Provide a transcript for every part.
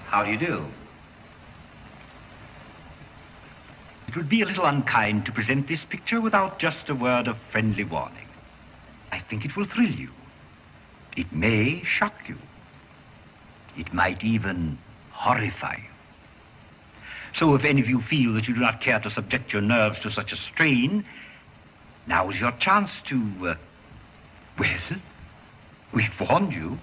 How do you do? It would be a little unkind to present this picture without just a word of friendly warning. I think it will thrill you. It may shock you. It might even horrify you. So if any of you feel that you do not care to subject your nerves to such a strain, now is your chance to, well, we've warned you.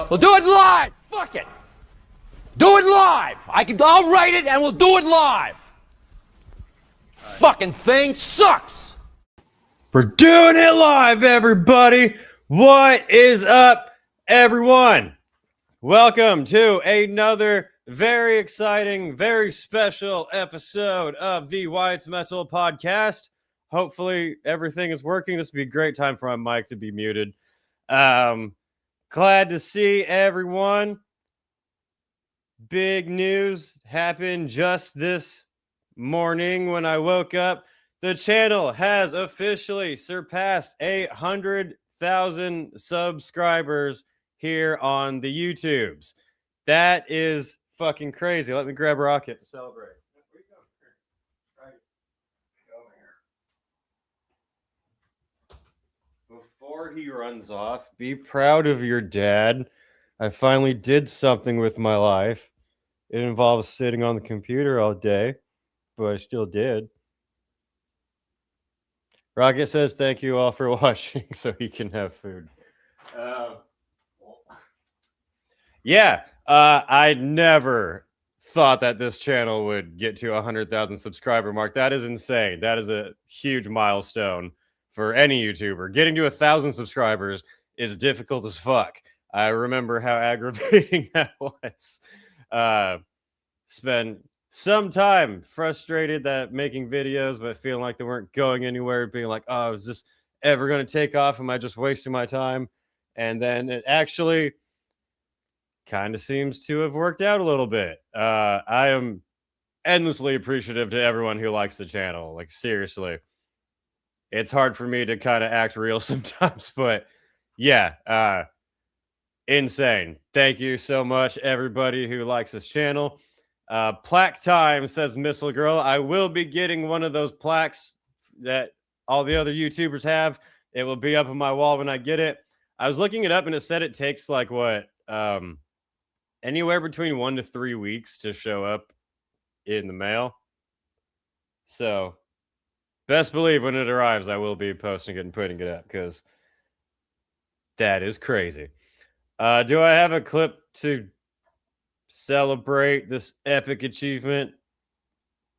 We'll do it live! Fuck it! Do it live! I'll write it and we'll do it live! Right. Fucking thing sucks! We're doing it live, everybody! What is up, everyone? Welcome to another very exciting, very special episode of the Wyatt's Metal Podcast. Hopefully everything is working. This would be a great time for my mic to be muted. Glad to see everyone. Big news happened just this morning when I woke up. The channel has officially surpassed 800,000 subscribers here on the YouTubes. That is fucking crazy. Let me grab Rocket to celebrate. Before he runs off, be proud of your dad I finally did something with my life. It involves sitting on the computer all day, but I still did. Rocket says thank you all for watching so he can have food. Yeah, I never thought that this channel would get to 100,000 subscriber mark. That is insane. That is a huge milestone for any YouTuber. Getting to 1,000 subscribers is difficult as fuck. I remember how aggravating that was. Spent some time frustrated that making videos, but feeling like they weren't going anywhere, being like, oh, is this ever going to take off? Am I just wasting my time? And then it actually kind of seems to have worked out a little bit. I am endlessly appreciative to everyone who likes the channel. Like, seriously. It's hard for me to kind of act real sometimes, but yeah, insane. Thank you so much, everybody who likes this channel. Plaque time, says Missile Girl. I will be getting one of those plaques that all the other YouTubers have. It will be up on my wall when I get it. I was looking it up and it said it takes like what? Anywhere between 1 to 3 weeks to show up in the mail. So best believe when it arrives, I will be posting it and putting it up because that is crazy. Do I have a clip to celebrate this epic achievement?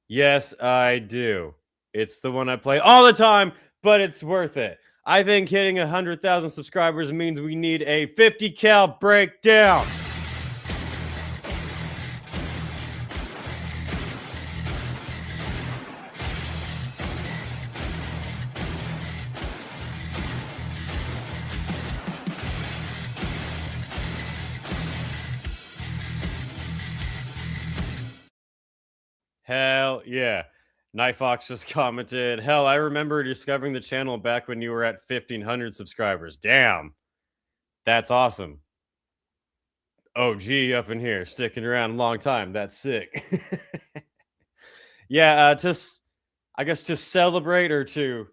Yes, I do. It's the one I play all the time, but it's worth it. I think hitting 100,000 subscribers means we need a 50 cal breakdown. Hell yeah. Night Fox just commented, hell, I remember discovering the channel back when you were at 1,500 subscribers. Damn. That's awesome. OG up in here, sticking around a long time. That's sick. Yeah, I guess to celebrate or to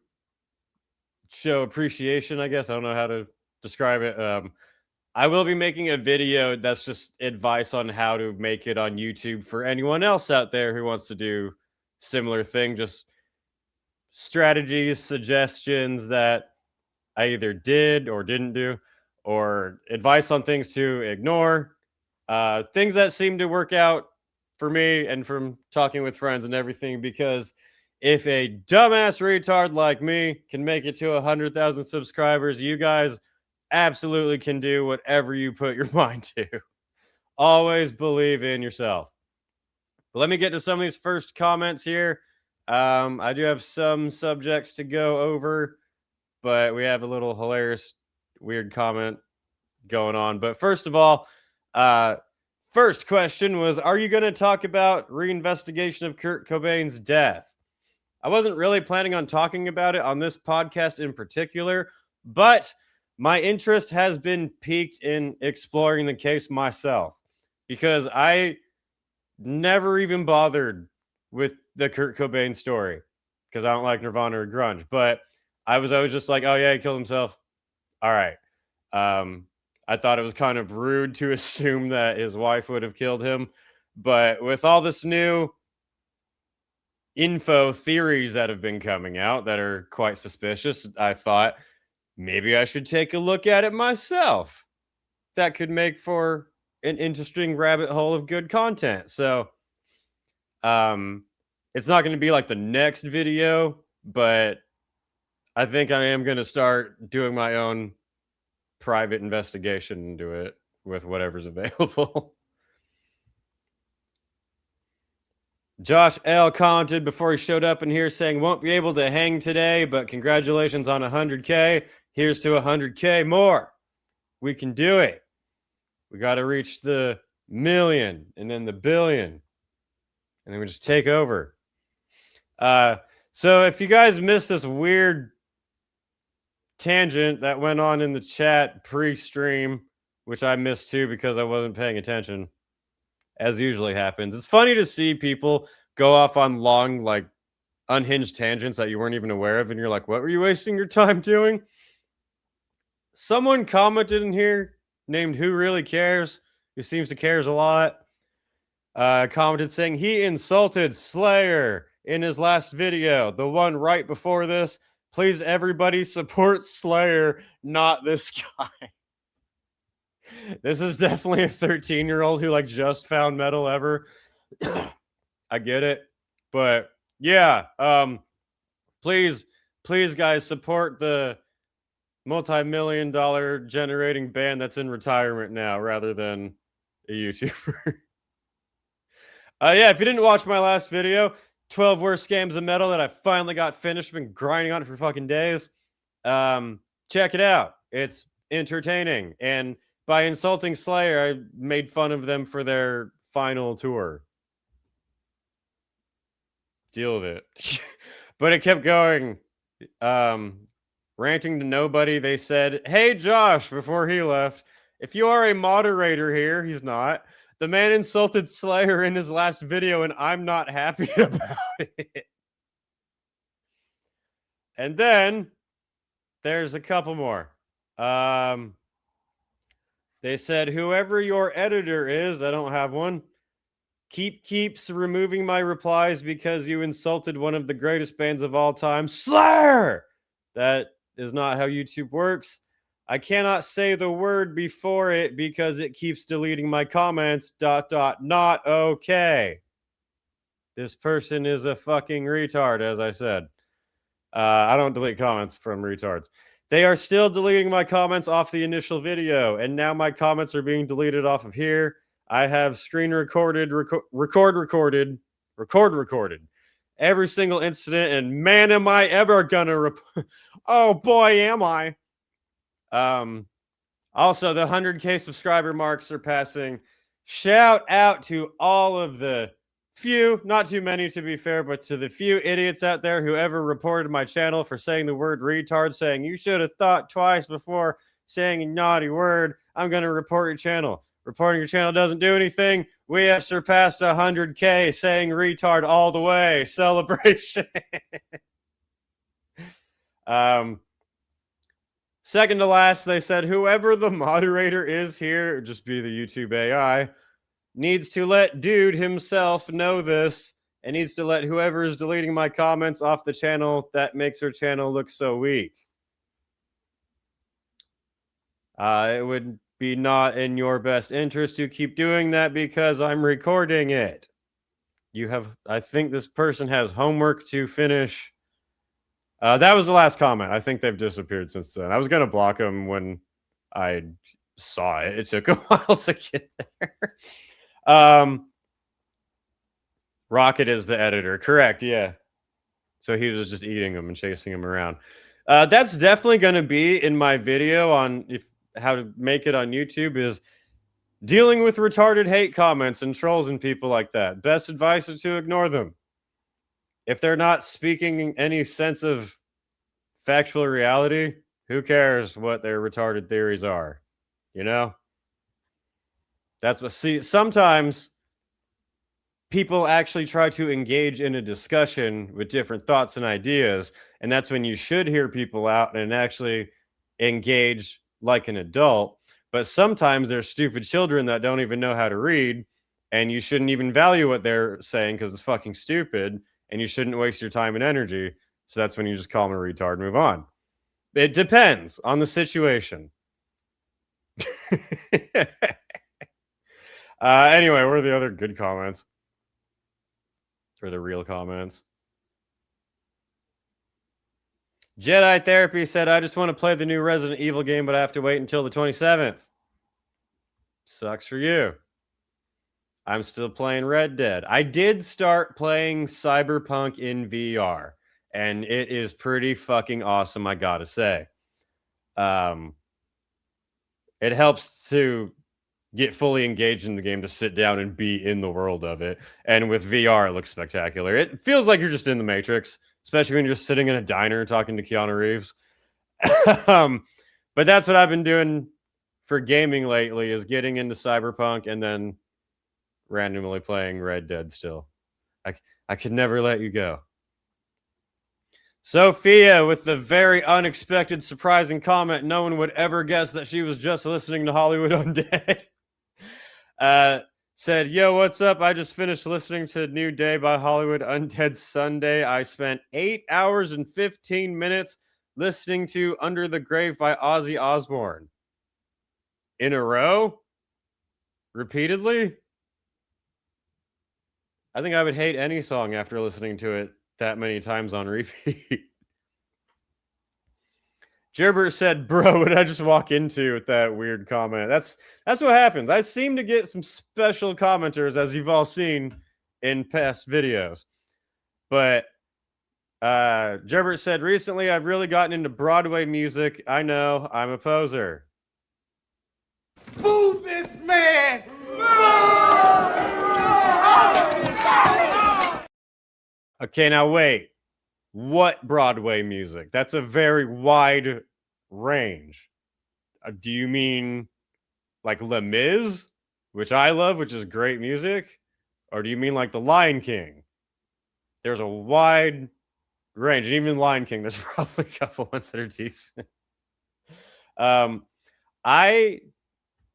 show appreciation, I guess. I don't know how to describe it. I will be making a video that's just advice on how to make it on YouTube for anyone else out there who wants to do similar thing. Just strategies, suggestions that I either did or didn't do, or advice on things to ignore, things that seem to work out for me and from talking with friends and everything. Because if a dumbass retard like me can make it to 100,000 subscribers, you guys absolutely can do whatever you put your mind to. Always believe in yourself. But let me get to some of these first comments here. I do have some subjects to go over, but we have a little hilarious, weird comment going on. But first of all, first question was, are you going to talk about reinvestigation of Kurt Cobain's death? I wasn't really planning on talking about it on this podcast in particular, but my interest has been piqued in exploring the case myself because I never even bothered with the Kurt Cobain story because I don't like Nirvana or grunge, but I was always just like, oh yeah, he killed himself. All right. I thought it was kind of rude to assume that his wife would have killed him, but with all this new info theories that have been coming out that are quite suspicious, I thought maybe I should take a look at it myself. That could make for an interesting rabbit hole of good content. So, it's not going to be like the next video, but I think I am going to start doing my own private investigation into it with whatever's available. Josh L. commented before he showed up in here saying, won't be able to hang today, but congratulations on 100K. Here's to 100K more. We can do it. We got to reach the million and then the billion. And then we just take over. So if you guys missed this weird tangent that went on in the chat pre-stream, which I missed too because I wasn't paying attention, as usually happens. It's funny to see people go off on long, like, unhinged tangents that you weren't even aware of, and you're like, what were you wasting your time doing? Someone commented in here named Who Really Cares, who seems to cares a lot, commented saying he insulted Slayer in his last video, the one right before this. Please, everybody, support Slayer, not this guy. This is definitely a 13-year-old who like just found metal ever. I get it, but yeah, please, guys, support the multi-million-dollar generating band that's in retirement now, rather than a YouTuber. Yeah, if you didn't watch my last video, 12 worst scams of metal that I finally got finished, been grinding on it for fucking days. Check it out. It's entertaining. And by insulting Slayer, I made fun of them for their final tour. Deal with it. But it kept going. Ranting to nobody, they said, "Hey, Josh," before he left, "if you are a moderator here," he's not, "the man insulted Slayer in his last video, and I'm not happy about it." And then there's a couple more. They said, "Whoever your editor is," I don't have one, keeps removing my replies because you insulted one of the greatest bands of all time, Slayer." That is not how YouTube works. "I cannot say the word before it because it keeps deleting my comments, ... not okay." This person is a fucking retard, as I said. I don't delete comments from retards. "They are still deleting my comments off the initial video, and now my comments are being deleted off of here. I have screen recorded every single incident, and man, am I ever gonna oh boy, am I." Also, the 100K subscriber mark surpassing. Shout out to all of the few, not too many to be fair, but to the few idiots out there who ever reported my channel for saying the word retard, saying you should have thought twice before saying a naughty word. I'm going to report your channel. Reporting your channel doesn't do anything. We have surpassed 100K saying retard all the way. Celebration. Second to last, they said, "Whoever the moderator is here," just be the YouTube AI, "needs to let dude himself know this, and needs to let whoever is deleting my comments off the channel that makes her channel look so weak. It would be not in your best interest to keep doing that because I'm recording it. You have, I think this person has homework to finish." That was the last comment. I think they've disappeared since then. I was going to block them when I saw it. It took a while to get there. Rocket is the editor. Correct, yeah. So he was just eating them and chasing them around. That's definitely going to be in my video on how to make it on YouTube, is dealing with retarded hate comments and trolls and people like that. Best advice is to ignore them. If they're not speaking any sense of factual reality, who cares what their retarded theories are? You know? That's what, see, sometimes people actually try to engage in a discussion with different thoughts and ideas, and that's when you should hear people out and actually engage like an adult. But sometimes there's stupid children that don't even know how to read, and you shouldn't even value what they're saying because it's fucking stupid, and you shouldn't waste your time and energy. So that's when you just call them a retard and move on. It depends on the situation. Anyway, what are the other good comments? Or the real comments? Jedi Therapy said, "I just want to play the new Resident Evil game, but I have to wait until the 27th. Sucks for you. I'm still playing Red Dead. I did start playing Cyberpunk in VR, and it is pretty fucking awesome, I gotta say. It helps to get fully engaged in the game, to sit down and be in the world of it. And with VR, it looks spectacular. It feels like you're just in the Matrix, especially when you're just sitting in a diner talking to Keanu Reeves. But that's what I've been doing for gaming lately, is getting into Cyberpunk and then randomly playing Red Dead still. I could never let you go. Sophia with the very unexpected, surprising comment. No one would ever guess that she was just listening to Hollywood Undead. Said, yo, what's up? I just finished listening to New Day by Hollywood Undead Sunday. I spent 8 hours and 15 minutes listening to Under the Grave by Ozzy Osbourne. In a row? Repeatedly? I think I would hate any song after listening to it that many times on repeat. Gerbert said, bro, what did I just walk into with that weird comment? That's what happens. I seem to get some special commenters, as you've all seen in past videos. But Gerbert said, recently I've really gotten into Broadway music. I know, I'm a poser. Fool this man! Okay, now wait. What Broadway music? That's a very wide range. Do you mean like Les Mis, which I love, which is great music? Or do you mean like The Lion King? There's a wide range. And even Lion King, there's probably a couple ones that are decent.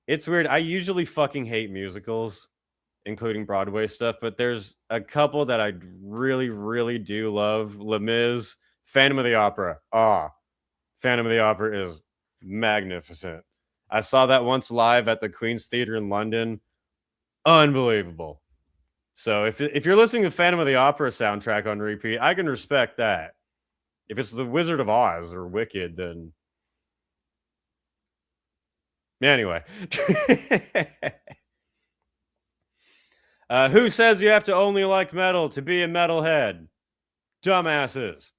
It's weird. I usually fucking hate musicals, including Broadway stuff, but there's a couple that I really, really do love. Les Mis, Phantom of the Opera. Phantom of the Opera is magnificent. I saw that once live at the Queen's Theatre in London. Unbelievable. So if you're listening to Phantom of the Opera soundtrack on repeat, I can respect that. If it's The Wizard of Oz or Wicked, then... Anyway. Who says you have to only like metal to be a metalhead? Dumbasses.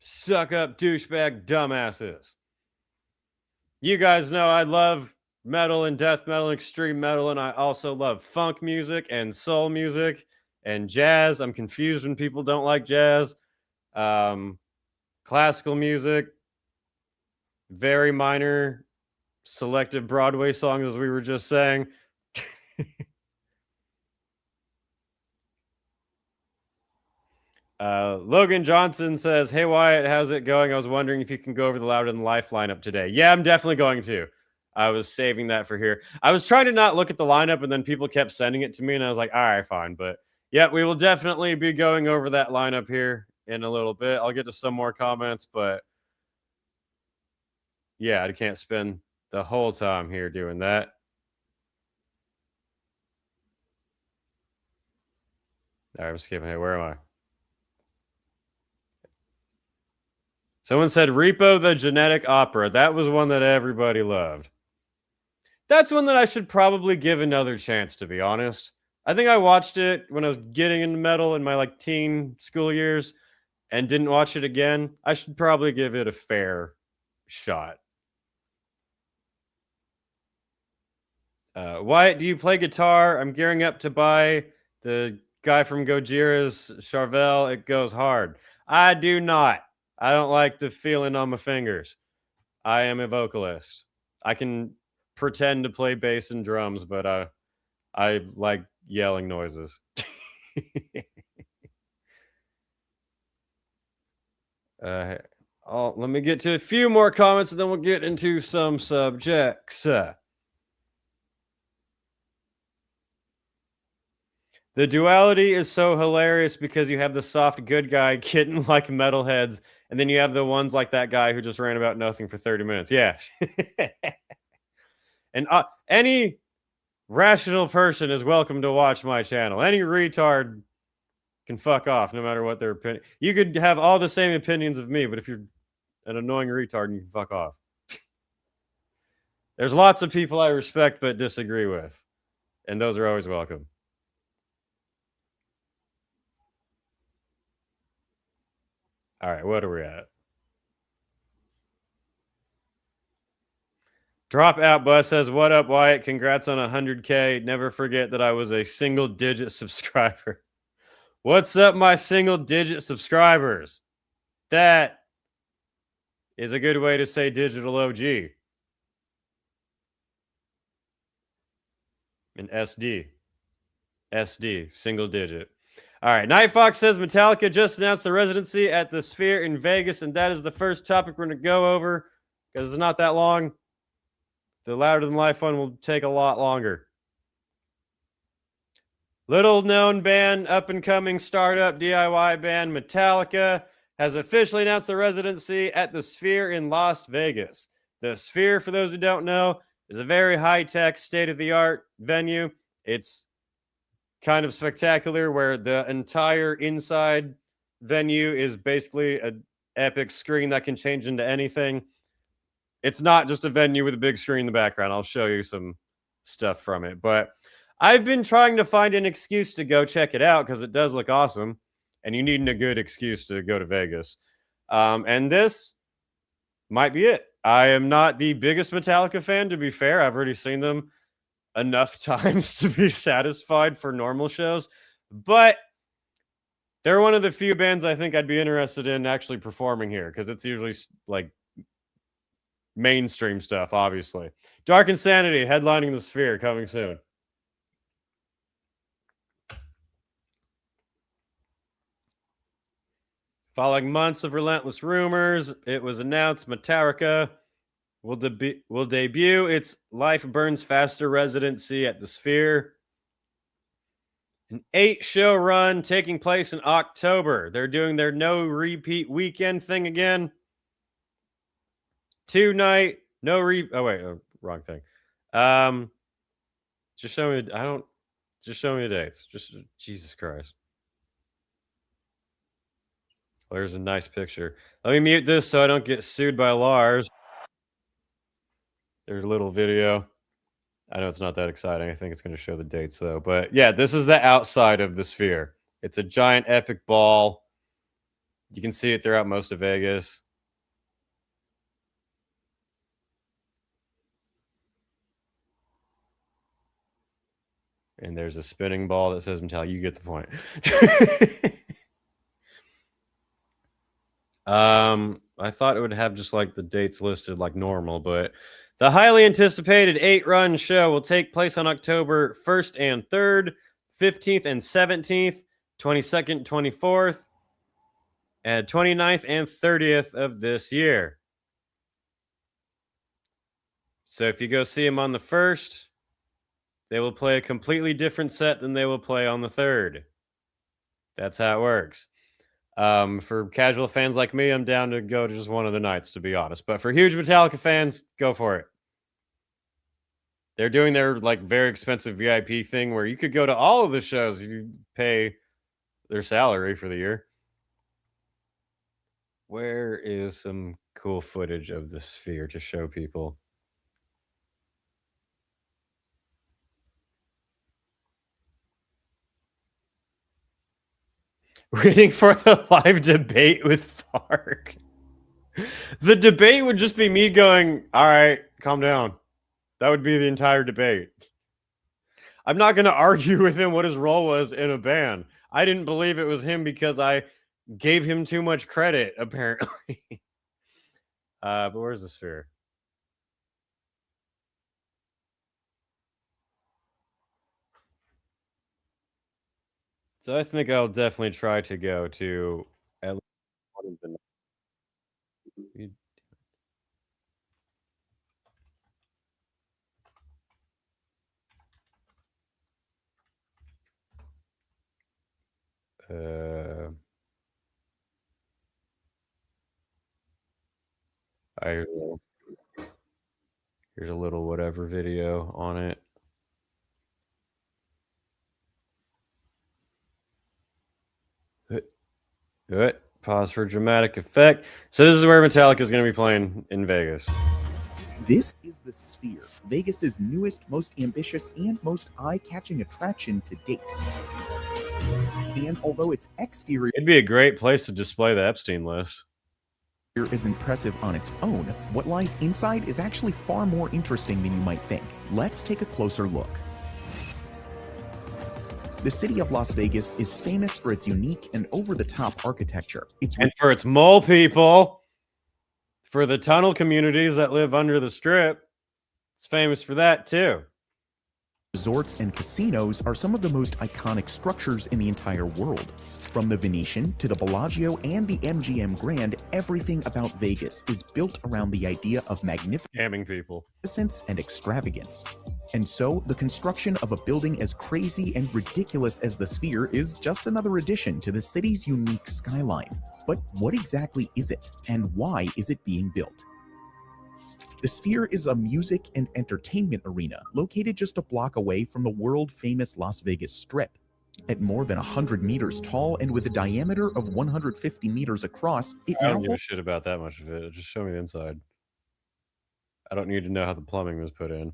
Suck up, douchebag dumbasses. You guys know I love metal and death metal and extreme metal, and I also love funk music and soul music and jazz. I'm confused when people don't like jazz. Classical music. Very minor, selective Broadway songs, as we were just saying. Logan Johnson says, hey Wyatt, how's it going? I was wondering if you can go over the Louder Than Life lineup today. Yeah, I'm definitely going to. I was saving that for here. I was trying to not look at the lineup, and then people kept sending it to me, and I was like, all right, fine. But yeah, we will definitely be going over that lineup here in a little bit. I'll get to some more comments, but yeah, I can't spend the whole time here doing that. All right, I'm skipping. Hey, where am I? Someone said Repo the Genetic Opera. That was one that everybody loved. That's one that I should probably give another chance, to be honest. I think I watched it when I was getting into metal in my teen school years and didn't watch it again. I should probably give it a fair shot. Wyatt, do you play guitar? I'm gearing up to buy the guy from Gojira's Charvel. It goes hard. I do not. I don't like the feeling on my fingers. I am a vocalist. I can pretend to play bass and drums, but I like yelling noises. Let me get to a few more comments, and then we'll get into some subjects. The duality is so hilarious because you have the soft good guy getting like metalheads, and then you have the ones like that guy who just ran about nothing for 30 minutes. Yeah. And any rational person is welcome to watch my channel. Any retard can fuck off no matter what their opinion. You could have all the same opinions of me, but if you're an annoying retard, you can fuck off. There's lots of people I respect but disagree with, and those are always welcome. All right, what are we at? Dropout Bus says, what up, Wyatt? Congrats on 100K. Never forget that I was a single-digit subscriber. What's up, my single-digit subscribers? That is a good way to say digital OG. And SD. SD, single digit. All right. Night Fox says Metallica just announced the residency at the Sphere in Vegas, and that is the first topic we're going to go over because it's not that long. The Louder Than Life one will take a lot longer. Little known band, up and coming startup DIY band Metallica has officially announced the residency at the Sphere in Las Vegas. The Sphere, for those who don't know, is a very high-tech, state-of-the-art venue. It's kind of spectacular where the entire inside venue is basically an epic screen that can change into anything. It's not just a venue with a big screen in the background. I'll show you some stuff from it. But I've been trying to find an excuse to go check it out because it does look awesome. And you need a good excuse to go to Vegas. And this might be it. I am not the biggest Metallica fan, to be fair. I've already seen them enough times to be satisfied for normal shows. But they're one of the few bands I think I'd be interested in actually performing here because it's usually like mainstream stuff, obviously. Dark Insanity headlining the Sphere coming soon. Following months of relentless rumors, it was announced Metallica will debut its Life Burns Faster residency at the Sphere. An 8-show run taking place in October. They're doing their no repeat weekend thing again. 2-night, no wrong thing. Just show me. Just show me the dates. Just Jesus Christ. There's a nice picture. Let me mute this so I don't get sued by Lars. There's a little video. I know it's not that exciting. I think it's going to show the dates, though. But yeah, this is the outside of the Sphere. It's a giant epic ball. You can see it throughout most of Vegas. And there's a spinning ball that says Metallica. You get the point. I thought it would have just like the dates listed like normal, but the highly anticipated 8-run show will take place on October 1st and 3rd, 15th and 17th, 22nd, 24th, and 29th and 30th of this year. So if you go see them on the 1st, they will play a completely different set than they will play on the 3rd. That's how it works. For casual fans like me, I'm down to go to just one of the nights, to be honest. But for huge Metallica fans, go for it. They're doing their like very expensive VIP thing where you could go to all of the shows if you pay their salary for the year. Where is some cool footage of the Sphere to show people? Waiting for the live debate with Fark. The debate would just be me going, all right, calm down. That would be the entire debate. I'm not going to argue with him what his role was in a band. I didn't believe it was him because I gave him too much credit, apparently. But where's the Sphere? So I think I'll definitely try to go to at least one of the. Here's a little whatever video on it. Good. Pause for dramatic effect. So this is where Metallica is going to be playing in Vegas. This is the Sphere, Vegas's newest, most ambitious, and most eye-catching attraction to date. And although its exterior It'd be a great place to display the Epstein list. Is impressive on its own, what lies inside is actually far more interesting than you might think. Let's take a closer look. The city of Las Vegas is famous for its unique and over-the-top architecture. And for its mole people, for the tunnel communities that live under the strip, it's famous for that too. Resorts and casinos are some of the most iconic structures in the entire world. From the Venetian to the Bellagio and the MGM Grand, everything about Vegas is built around the idea of Scamming people. magnificence and extravagance. And so, the construction of a building as crazy and ridiculous as the Sphere is just another addition to the city's unique skyline. But what exactly is it, and why is it being built? The Sphere is a music and entertainment arena located just a block away from the world-famous Las Vegas Strip. At more than 100 meters tall and with a diameter of 150 meters across, it I now don't give a shit about that much of it. Just show me the inside. I don't need to know how the plumbing was put in.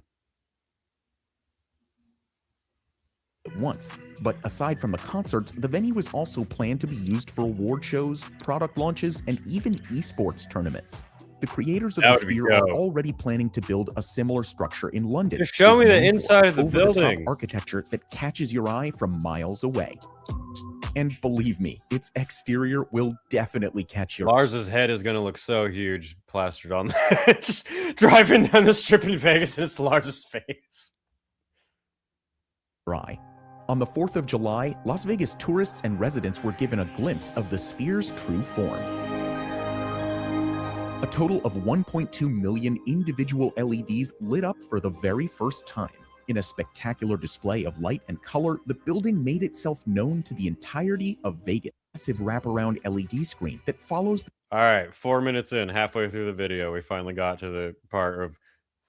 at once. But aside from the concerts, the venue is also planned to be used for award shows, product launches, and even esports tournaments. The creators of That the would be Sphere are dope. already planning to build a similar structure in London. Just show which me is the known for inside of the over-the-top building. architecture that catches your eye from miles away. And believe me, its exterior will definitely catch your Lars's head is going to look so huge plastered on that. Just driving down the strip in Vegas and it's Lars's face. eye. On the 4th of July, Las Vegas tourists and residents were given a glimpse of the Sphere's true form. A total of 1.2 million individual LEDs lit up for the very first time. In a spectacular display of light and color, the building made itself known to the entirety of Vegas. Massive wraparound LED screen that follows All right, 4 minutes in, halfway through the video, we finally got to the part of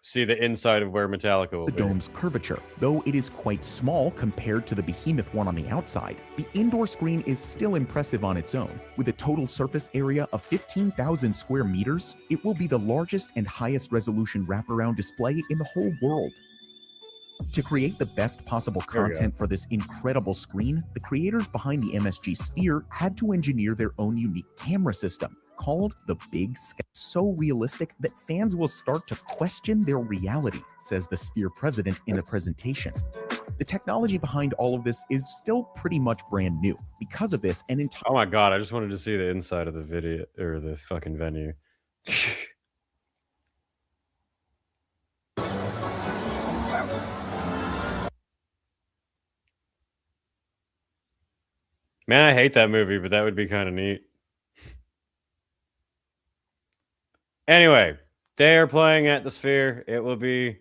see the inside of where Metallica will the be. dome's curvature. Though it is quite small compared to the behemoth one on the outside, the indoor screen is still impressive on its own. With a total surface area of 15,000 square meters, it will be the largest and highest resolution wraparound display in the whole world. To create the best possible There we go. content for this incredible screen, the creators behind the MSG Sphere had to engineer their own unique camera system called the Big Sky. So realistic that fans will start to question their reality, says the Sphere president in a presentation. The technology behind all of this is still pretty much brand new. Because of this, an entire Oh my god, I just wanted to see the inside of the video or the fucking venue. Man, I hate that movie, but that would be kind of neat. Anyway, they are playing at the Sphere. It will be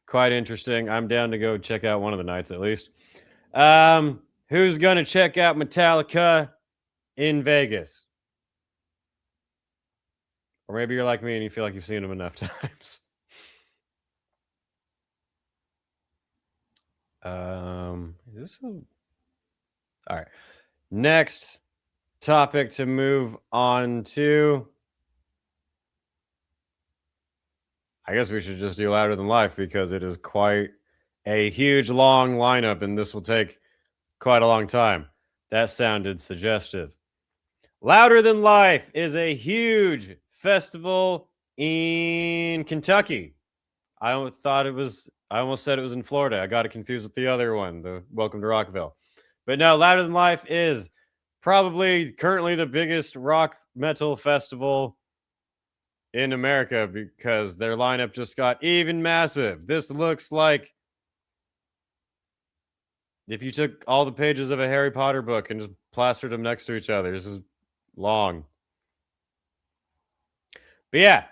quite interesting. I'm down to go check out one of the nights at least. Who's going to check out Metallica in Vegas? Or maybe you're like me and you feel like you've seen them enough times. Is this a... All right. Next topic to move on to. I guess we should just do Louder Than Life because it is quite a huge, long lineup, and this will take quite a long time. That sounded suggestive. Louder Than Life is a huge festival in Kentucky. I almost said it was in Florida. I got it confused with the other one, the Welcome to Rockville. But no, Louder Than Life is probably currently the biggest rock metal festival in America because their lineup just got even massive. This looks like if you took all the pages of a Harry Potter book and just plastered them next to each other. This is long. But yeah,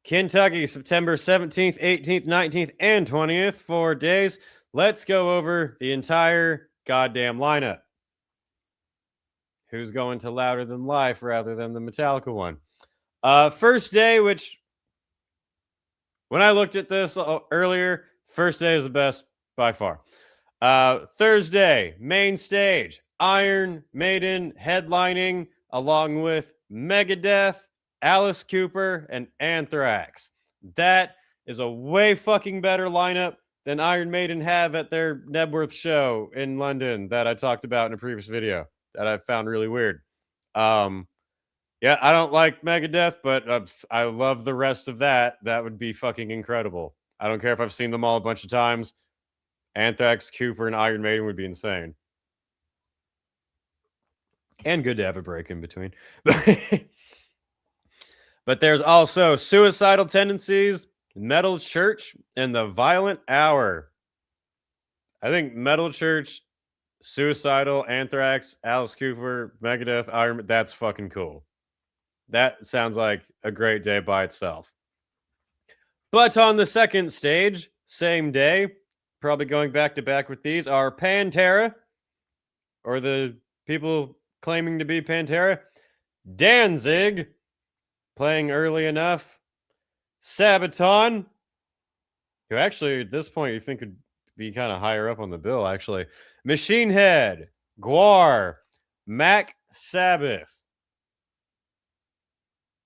Kentucky, September 17th, 18th, 19th, and 20th, 4 days. Let's go over the entire goddamn lineup. Who's going to Louder Than Life rather than the Metallica one? First day, which when I looked at this earlier, first day is the best by far. Thursday, main stage, Iron Maiden headlining along with Megadeth, Alice Cooper, and Anthrax. That is a way fucking better lineup than Iron Maiden have at their Nebworth show in London that I talked about in a previous video that I found really weird. Yeah, I don't like Megadeth, but I love the rest of that. That would be fucking incredible. I don't care if I've seen them all a bunch of times. Anthrax, Cooper, and Iron Maiden would be insane. And good to have a break in between. But there's also Suicidal Tendencies, Metal Church, and The Violent Hour. I think Metal Church, Suicidal, Anthrax, Alice Cooper, Megadeth, Iron. That's fucking cool. That sounds like a great day by itself. But on the second stage, same day, probably going back to back with these, are Pantera, or the people claiming to be Pantera, Danzig, playing early enough, Sabaton, who actually at this point you think could be kind of higher up on the bill, actually, Machine Head, Gwar, Mac Sabbath,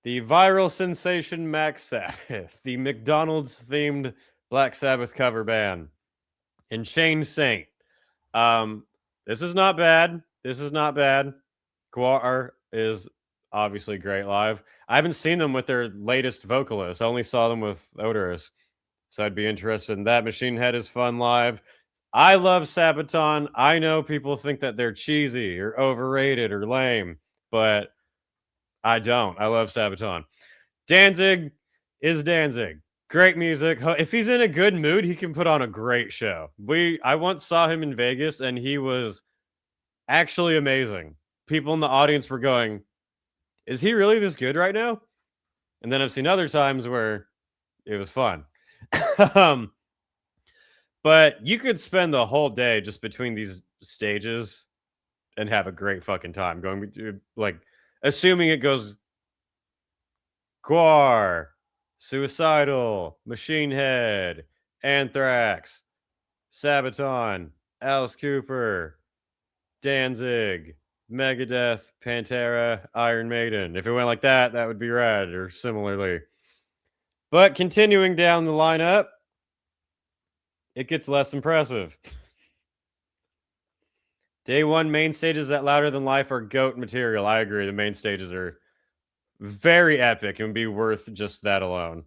the viral sensation Mac Sabbath, the McDonald's themed Black Sabbath cover band, and Shane Saint. This is not bad. This is not bad. Gwar is obviously great live. I haven't seen them with their latest vocalist. I only saw them with Odorous. So I'd be interested in that. Machine Head is fun live. I love Sabaton. I know people think that they're cheesy or overrated or lame, but I don't. I love Sabaton. Danzig is Danzig. Great music. If he's in a good mood, he can put on a great show. I once saw him in Vegas, and he was actually amazing. People in the audience were going, is he really this good right now? And then I've seen other times where it was fun. But you could spend the whole day just between these stages and have a great fucking time going to, like, assuming it goes Gwar, Suicidal, Machine Head, Anthrax, Sabaton, Alice Cooper, Danzig, Megadeth, Pantera, Iron Maiden. If it went like that, that would be rad, or similarly. But continuing down the lineup, it gets less impressive. Day one main stages at Louder Than Life are GOAT material. I agree. The main stages are very epic and would be worth just that alone.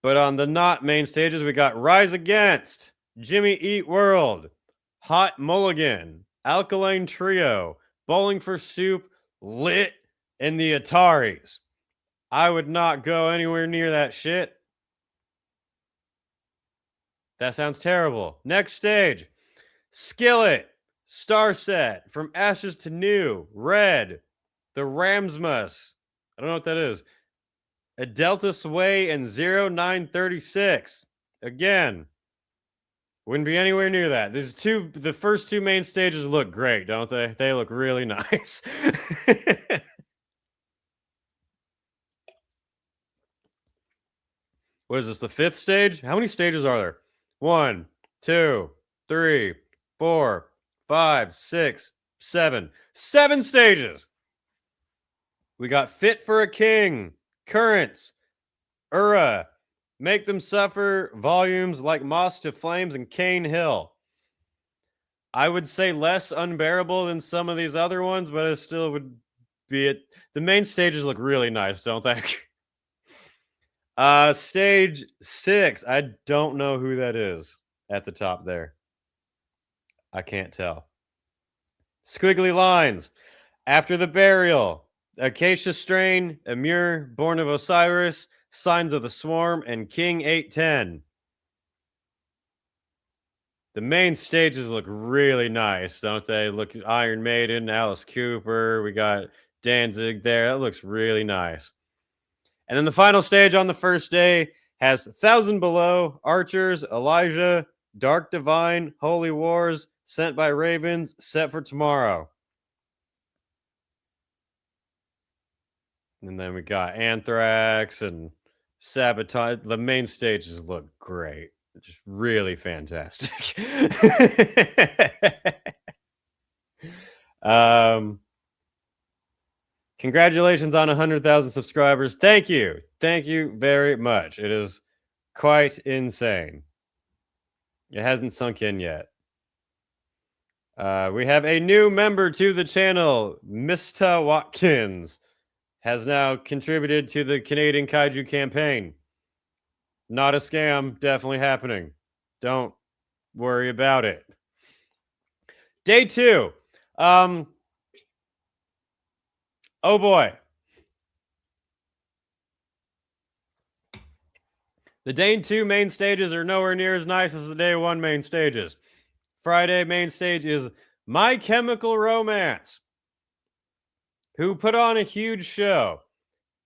But on the not main stages, we got Rise Against, Jimmy Eat World, Hot Mulligan, Alkaline Trio, Bowling for Soup, Lit, and the Ataris. I would not go anywhere near that shit. That sounds terrible. Next stage, Skillet, Starset, From Ashes to New, Red, The Ramsmus. I don't know what that is. A Delta Sway and 0936. Again, wouldn't be anywhere near that. The first two main stages look great, don't they? They look really nice. What is this, the fifth stage? How many stages are there? 1, 2, 3, 4, 5, 6, 7. 7 stages. We got Fit for a King, Currents, Ura, Make Them Suffer, volumes like Moss to Flames, and Cane Hill. I would say less unbearable than some of these other ones, but it still would be it. The main stages look really nice, don't they? Stage 6. I don't know who that is at the top there. I can't tell. Squiggly lines. After the Burial, Acacia Strain, Amur, Born of Osiris, Signs of the Swarm, and King 810. The main stages look really nice, don't they? Look, Iron Maiden, Alice Cooper. We got Danzig there. That looks really nice. And then the final stage on the first day has 1,000 Below, Archers, Elijah, Dark Divine, Holy Wars, Sent by Ravens, Set for Tomorrow. And then we got Anthrax and Sabotage. The main stages look great. Just really fantastic. Congratulations on 100,000 subscribers. Thank you. Thank you very much. It is quite insane. It hasn't sunk in yet. We have a new member to the channel. Mr. Watkins has now contributed to the Canadian Kaiju campaign. Not a scam. Definitely happening. Don't worry about it. Day 2. Oh boy. The day 2 main stages are nowhere near as nice as the day 1 main stages. Friday main stage is My Chemical Romance, who put on a huge show.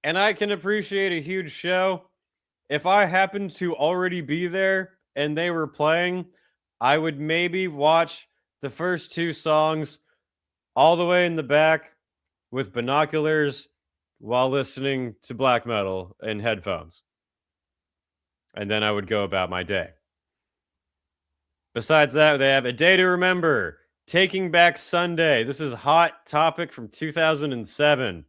And I can appreciate a huge show. If I happened to already be there and they were playing, I would maybe watch the first 2 songs all the way in the back with binoculars while listening to black metal in headphones. And then I would go about my day. Besides that, they have A Day to Remember, Taking Back Sunday. This is Hot Topic from 2007.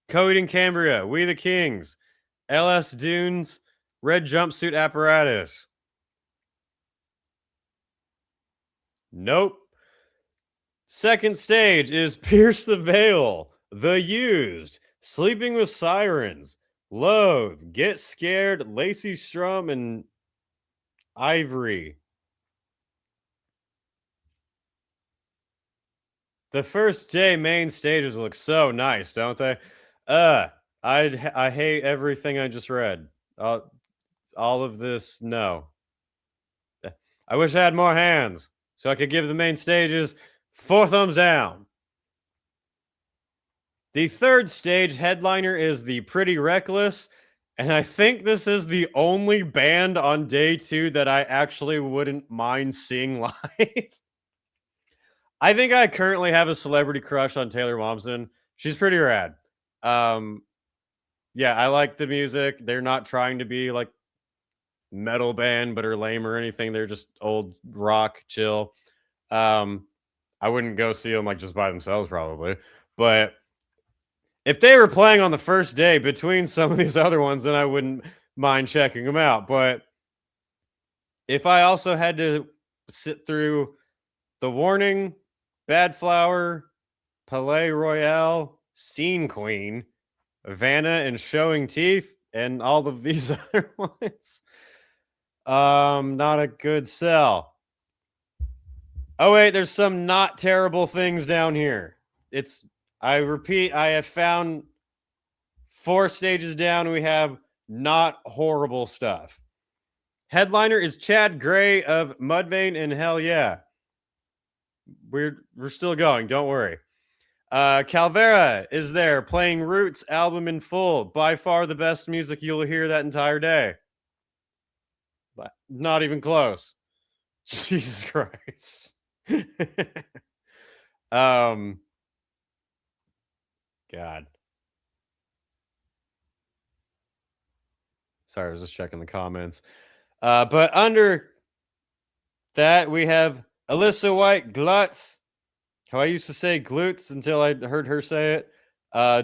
Coheed and Cambria, We the Kings, LS Dunes, Red Jumpsuit Apparatus. Nope. Second stage is Pierce the Veil, The Used, Sleeping with Sirens, Loathe, Get Scared, Lacey Strum, and Ivory. The first day main stages look so nice, don't they? I hate everything I just read. All of this, no. I wish I had more hands so I could give the main stages 4 thumbs down. The third stage headliner is the Pretty Reckless, and I think this is the only band on day 2 that I actually wouldn't mind seeing live. I think I currently have a celebrity crush on Taylor Momsen. She's pretty rad. Yeah, I like the music. They're not trying to be like metal band, but are lame or anything. They're just old rock, chill. I wouldn't go see them like just by themselves probably, but if they were playing on the first day between some of these other ones, then I wouldn't mind checking them out. But if I also had to sit through The Warning, Bad Flower, Palais Royale, Scene Queen, Vanna and Showing Teeth, and all of these other ones, not a good sell. Oh wait, there's some not terrible things down here. I repeat, I have found 4 stages down. We have not horrible stuff. Headliner is Chad Gray of Mudvayne and Hell Yeah. We're still going, don't worry. Calvera is there playing Roots album in full. By far the best music you'll hear that entire day. But not even close. Jesus Christ. God. Sorry, I was just checking the comments. But under that, we have Alyssa White Glutz, how I used to say glutes until I heard her say it,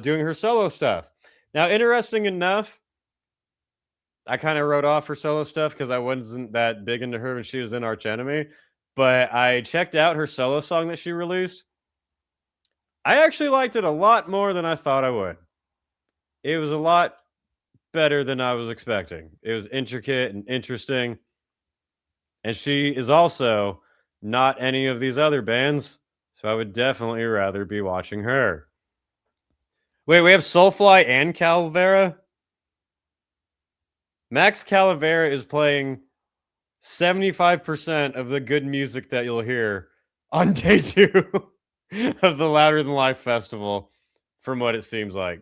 doing her solo stuff. Now, interesting enough, I kind of wrote off her solo stuff because I wasn't that big into her when she was in Arch Enemy, but I checked out her solo song that she released. I actually liked it a lot more than I thought I would. It was a lot better than I was expecting. It was intricate and interesting. And she is also not any of these other bands, so I would definitely rather be watching her. Wait, we have Soulfly and Calavera? Max Calavera is playing 75% of the good music that you'll hear on day 2 of the Louder Than Life Festival, from what it seems like.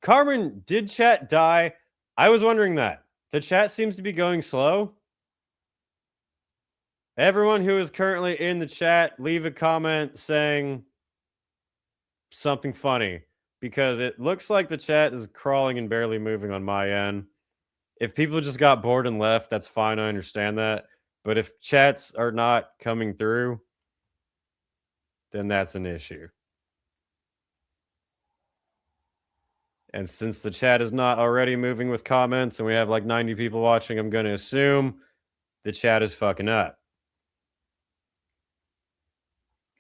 Carmen, did chat die? I was wondering that. The chat seems to be going slow. Everyone who is currently in the chat, leave a comment saying something funny, because it looks like the chat is crawling and barely moving on my end. If people just got bored and left, that's fine. I understand that. But if chats are not coming through, then that's an issue. And since the chat is not already moving with comments and we have like 90 people watching, I'm going to assume the chat is fucking up.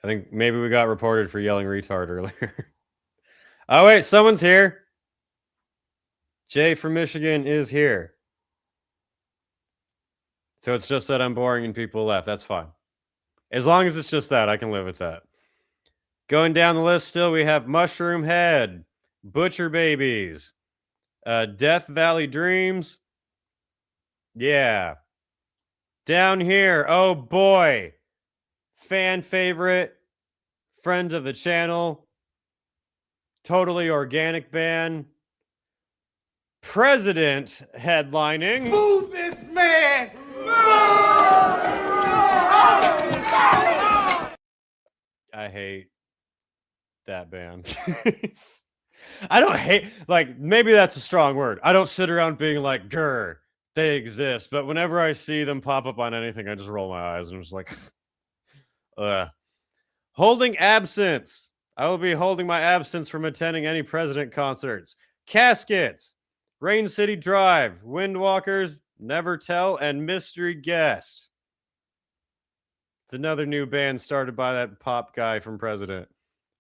I think maybe we got reported for yelling retard earlier. Oh, wait, someone's here. Jay from Michigan is here. So it's just that I'm boring and people left. That's fine. As long as it's just that, I can live with that. Going down the list still, we have Mushroom Head, Butcher Babies, Death Valley Dreams. Yeah. Down here, oh boy. Fan favorite, friends of the channel, totally organic band. President headlining. Move this man! I hate that band. I don't hate, like, maybe that's a strong word. I don't sit around being like, grr, they exist. But whenever I see them pop up on anything, I just roll my eyes and I'm just like, Holding absence. I will be holding my absence from attending any president concerts. Caskets. Rain City Drive. Windwalkers. Never Tell. And Mystery Guest. It's another new band started by that pop guy from President.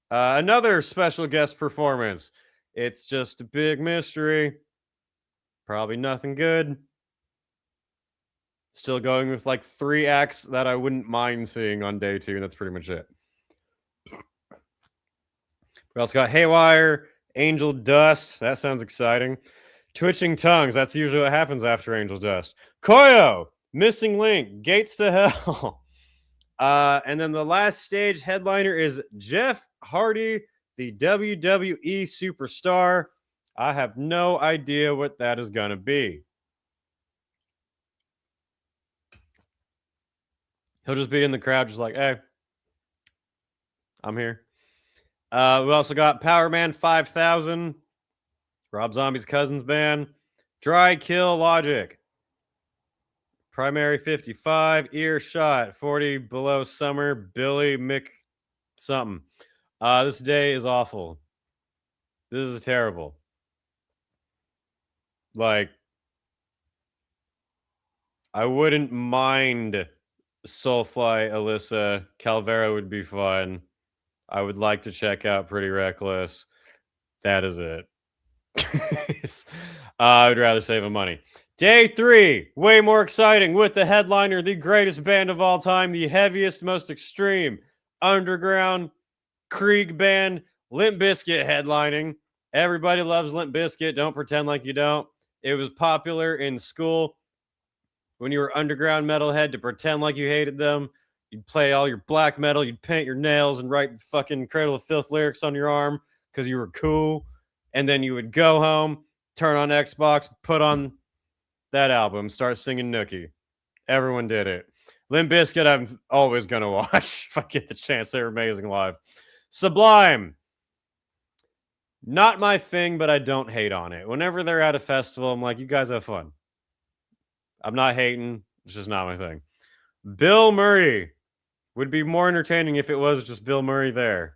Another special guest performance. It's just a big mystery. Probably nothing good. Still going with like 3 acts that I wouldn't mind seeing on day 2, and that's pretty much it. We also got Haywire, Angel Dust. That sounds exciting. Twitching Tongues. That's usually what happens after Angel Dust. Koyo, Missing Link, Gates to Hell. And then the last stage headliner is Jeff Hardy, the WWE Superstar. I have no idea what that is going to be. He'll just be in the crowd just like, hey, I'm here. We also got Power Man 5000, Rob Zombie's cousin's band, Dry Kill Logic, Primary 55, Earshot, 40 Below Summer, Billy Mick something. This day is awful. This is terrible. Like, I wouldn't mind Soulfly, Alyssa. Calvera would be fun. I would like to check out Pretty Reckless. That is it. I would rather save money. Day 3, way more exciting with the headliner, the greatest band of all time, the heaviest, most extreme underground Krieg band, Limp Bizkit headlining. Everybody loves Limp Bizkit. Don't pretend like you don't. It was popular in school when you were underground metalhead to pretend like you hated them. You'd play all your black metal. You'd paint your nails and write fucking Cradle of Filth lyrics on your arm because you were cool. And then you would go home, turn on Xbox, put on that album, start singing Nookie. Everyone did it. Limp Bizkit, I'm always going to watch if I get the chance. They're amazing live. Sublime. Not my thing, but I don't hate on it. Whenever they're at a festival, I'm like, you guys have fun. I'm not hating. It's just not my thing. Bill Murray. Would be more entertaining if it was just Bill Murray there.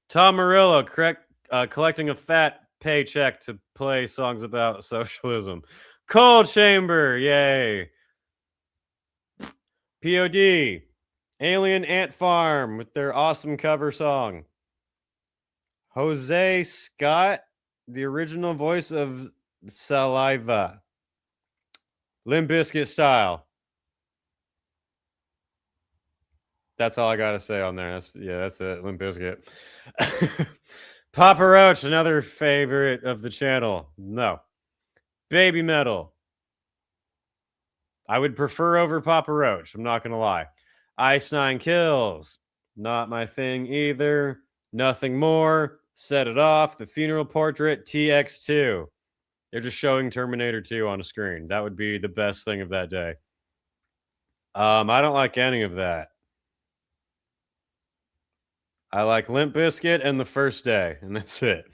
Tom Morello collecting a fat paycheck to play songs about socialism. Cold Chamber, yay. POD, Alien Ant Farm with their awesome cover song. Jose Scott, the original voice of Saliva. Limp Bizkit style. That's all I got to say on there. That's it. Limp Bizkit. Papa Roach, another favorite of the channel. No. Baby Metal. I would prefer over Papa Roach. I'm not going to lie. Ice Nine Kills. Not my thing either. Nothing More. Set It Off. The Funeral Portrait. TX2. They're just showing Terminator 2 on a screen. That would be the best thing of that day. I don't like any of that. I like Limp Bizkit and The First Day, and that's it.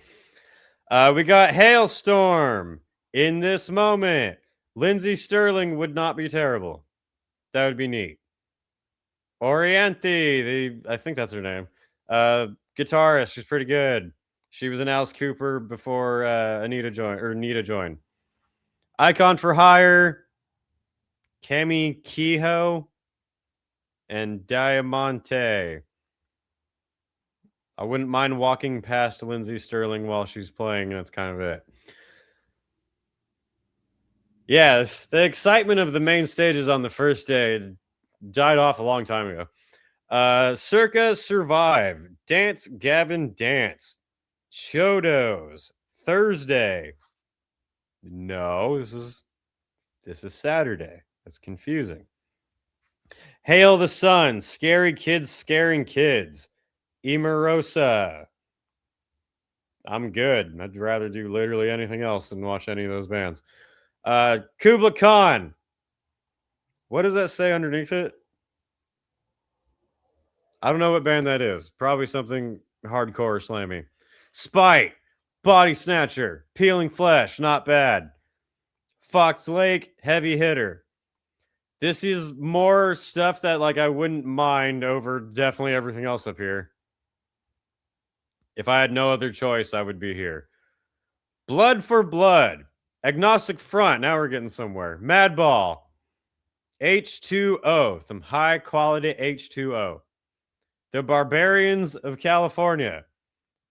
We got Hailstorm. In This Moment. Lindsey Sterling would not be terrible. That would be neat. Oriente, I think that's her name. Guitarist, she's pretty good. She was in Alice Cooper before Nita joined. Icon for Hire. Cami Kehoe. And Diamante. I wouldn't mind walking past Lindsey Sterling while she's playing, and that's kind of it. Yes, the excitement of the main stages on the first day died off a long time ago. Circa Survive. Dance Gavin Dance. Chodos. Thursday. No, this is Saturday. That's confusing. Hail the Sun, Scary Kids Scaring Kids, Emerosa. I'm good. I'd rather do literally anything else than watch any of those bands. Kubla Khan. What does that say underneath it? I don't know what band that is. Probably something hardcore or slammy. Spite, Body Snatcher, Peeling Flesh, not bad. Fox Lake, Heavy Hitter. This is more stuff that like I wouldn't mind over definitely everything else up here. If I had no other choice, I would be here. Blood for Blood, Agnostic Front. Now we're getting somewhere. Madball, H2O, some high quality H2O. The Barbarians of California,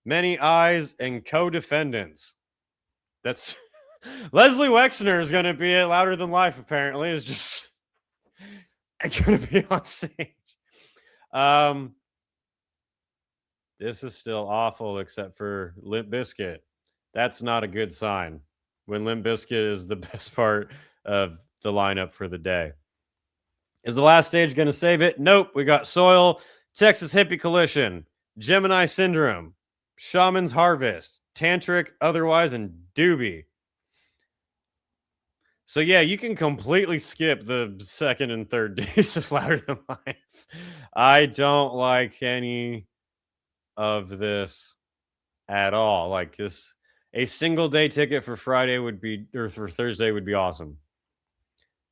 Many Eyes and Co-Defendants. That's Leslie Wexner is going to be at Louder Than Life. Apparently, is just going to be on stage. This is still awful, except for Limp Bizkit. That's not a good sign when Limp Bizkit is the best part of the lineup for the day. Is the last stage going to save it? Nope. We got Soil, Texas Hippie Coalition, Gemini Syndrome, Shaman's Harvest, Tantric, Otherwise, and Doobie. So yeah, you can completely skip the second and third days of Louder Than Life. I don't like any of this at all. Like this, a single day ticket for Friday would be, or for Thursday would be awesome.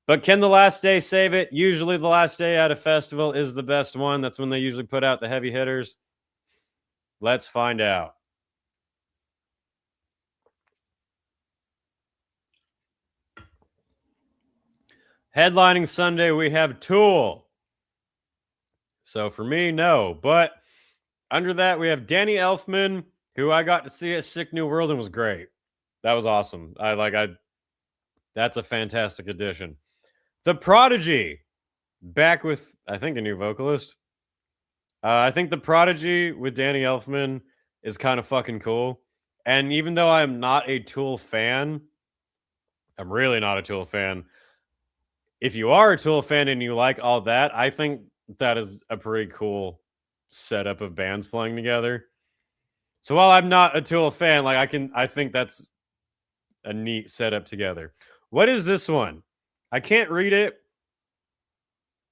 But can the last day save it? Usually the last day at a festival is the best one. That's when they usually put out the heavy hitters. Let's find out. Headlining Sunday, we have Tool. So for me, no. But under that, we have Danny Elfman, who I got to see at Sick New World and was great. That was awesome. That's a fantastic addition. The Prodigy, back with, I think, a new vocalist. I think The Prodigy with Danny Elfman is kind of fucking cool. And even though I'm not a Tool fan, I'm really not a Tool fan. If you are a Tool fan and you like all that, I think that is a pretty cool setup of bands playing together. So while I'm not a Tool fan, like I think that's a neat setup together. What is this one? I can't read it.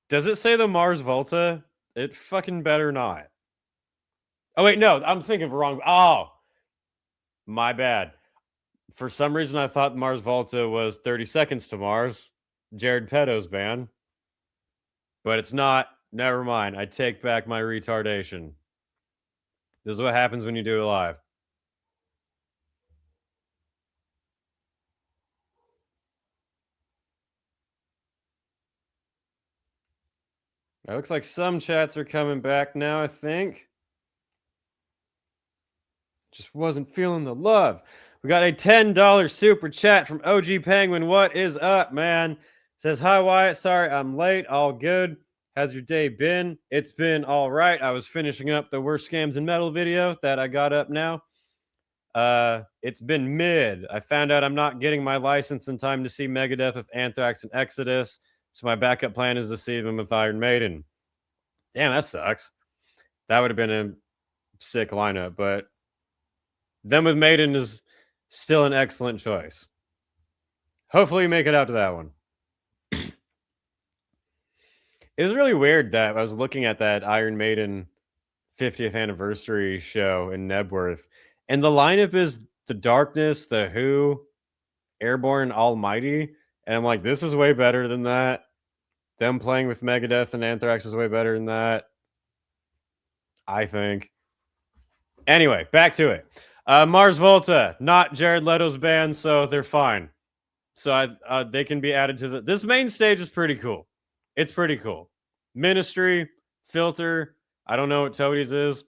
Does it say the Mars Volta? It fucking better not. Oh wait, no, I'm thinking of wrong. Oh, my bad. For some reason, I thought Mars Volta was 30 Seconds to Mars, Jared Peto's band. But it's not. Never mind. I take back my retardation. This is what happens when you do it live. It looks like some chats are coming back now, I think. Just wasn't feeling the love. We got a $10 super chat from OG Penguin. What is up, man? Says, hi, Wyatt. Sorry, I'm late. All good. How's your day been? It's been all right. I was finishing up the Worst Scams in Metal video that I got up now. It's been mid. I found out I'm not getting my license in time to see Megadeth with Anthrax and Exodus. So my backup plan is to see them with Iron Maiden. Damn, that sucks. That would have been a sick lineup, but them with Maiden is still an excellent choice. Hopefully you make it out to that one. It was really weird that I was looking at that Iron Maiden 50th anniversary show in Nebworth, and the lineup is The Darkness, The Who, Airborne, Almighty, and I'm like, this is way better than that. Them playing with Megadeth and Anthrax is way better than that, I think. Anyway, back to it. Mars Volta, not Jared Leto's band, so they're fine. So they can be added to the... This main stage is pretty cool. It's pretty cool. Ministry, Filter. I don't know what Toadies is.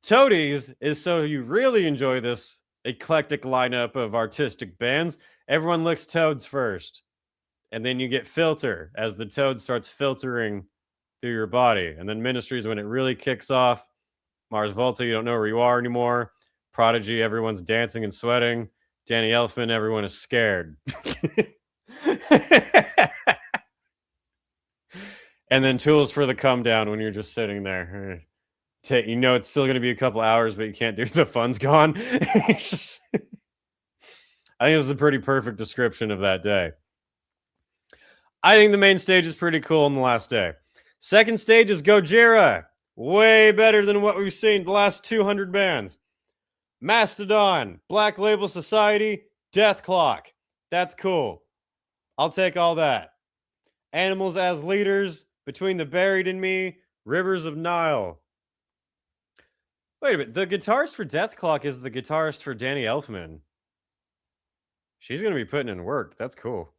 Toadies is so you really enjoy this eclectic lineup of artistic bands. Everyone licks Toads first. And then you get Filter as the Toad starts filtering through your body. And then Ministry is when it really kicks off. Mars Volta, you don't know where you are anymore. Prodigy, everyone's dancing and sweating. Danny Elfman, everyone is scared. And then tools for the come down when you're just sitting there. You know it's still going to be a couple hours, but you can't do the fun's gone. I think this is a pretty perfect description of that day. I think the main stage is pretty cool on the last day. Second stage is Gojira. Way better than what we've seen the last 200 bands. Mastodon, Black Label Society, Death Clock. That's cool. I'll take all that. Animals as leaders, Between the Buried and Me, Rivers of Nile. Wait a minute. The guitarist for Death Clock is the guitarist for Danny Elfman. She's going to be putting in work. That's cool.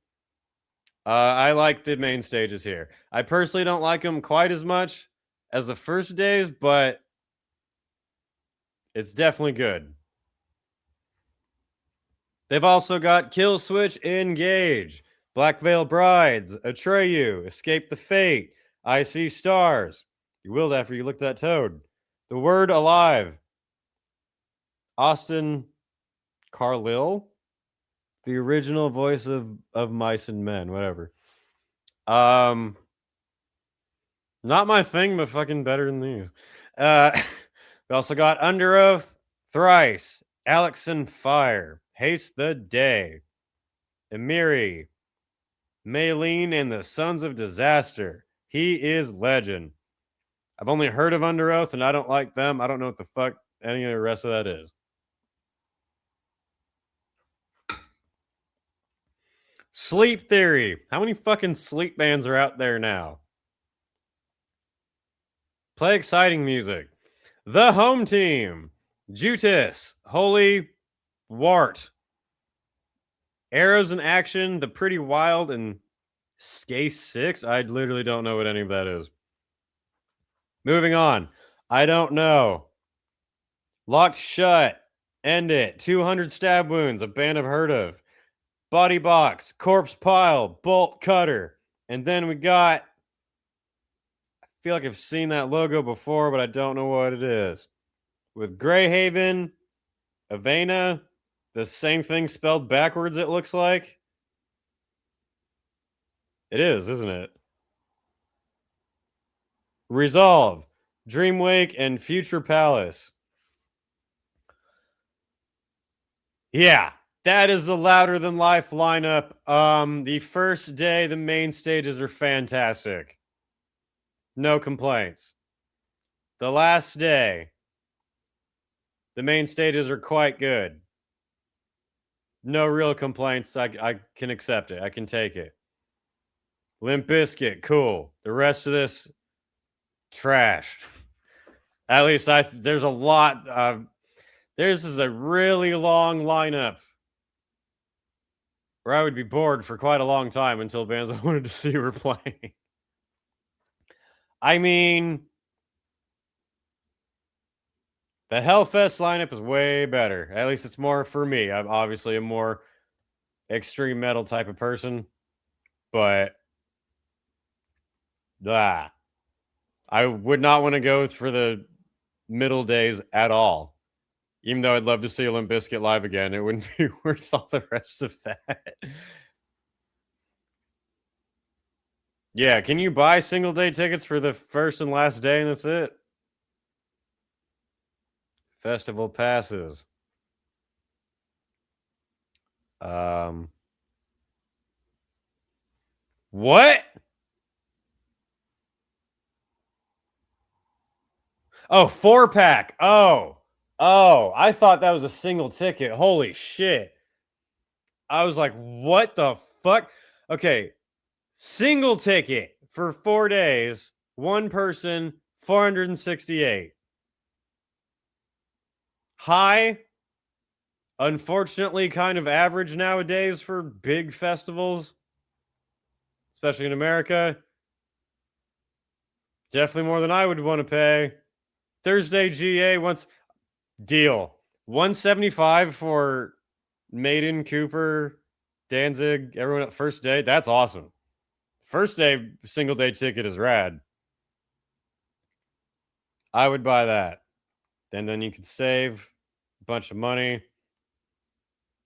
I like the main stages here. I personally don't like them quite as much as the first days, but it's definitely good. They've also got Kill Switch, Engage, Black Veil Brides, Atreyu, Escape the Fate, I See Stars. You willed after you licked that toad. The Word Alive. Austin Carlile, the original voice of Mice and Men, whatever. Not my thing, but fucking better than these. We also got Under Oath, Thrice, Alex and Fire, Haste the Day, Emiri, Maylene and the Sons of Disaster. He is legend. I've only heard of Under Oath, and I don't like them. I don't know what the fuck any of the rest of that is. Sleep Theory. How many fucking sleep bands are out there now? Play exciting music. The Home Team. Jutis. Holy Wart. Arrows in Action. The Pretty Wild. And Skate 6. I literally don't know what any of that is. Moving on. I don't know. Locked Shut. End It. 200 Stab Wounds. A band I've heard of. Body Box, Corpse Pile, Bolt Cutter. And then we got, I feel like I've seen that logo before, but I don't know what it is. With Greyhaven, Avena, the same thing spelled backwards, it looks like. It is, isn't it? Resolve, Dreamwake, and Future Palace. Yeah. That is the Louder Than Life lineup. The first day, the main stages are fantastic. No complaints. The last day, the main stages are quite good. No real complaints. I can accept it. I can take it. Limp Bizkit, cool. The rest of this, trash. At least there's a lot. This is a really long lineup where I would be bored for quite a long time until bands I wanted to see were playing. I mean, the Hellfest lineup is way better. At least it's more for me. I'm obviously a more extreme metal type of person, but I would not want to go for the middle days at all. Even though I'd love to see Limp Bizkit live again, it wouldn't be worth all the rest of that. Yeah, can you buy single day tickets for the first and last day and that's it? Festival passes. What? Oh, 4-pack. Oh, I thought that was a single ticket. Holy shit. I was like, what the fuck? Okay, single ticket for 4 days, one person, 468. High, unfortunately, kind of average nowadays for big festivals, especially in America. Definitely more than I would want to pay. Thursday GA once. Deal. 175 for Maiden, Cooper, Danzig, everyone at first day. That's awesome. First day single day ticket is rad. I would buy that. And then you could save a bunch of money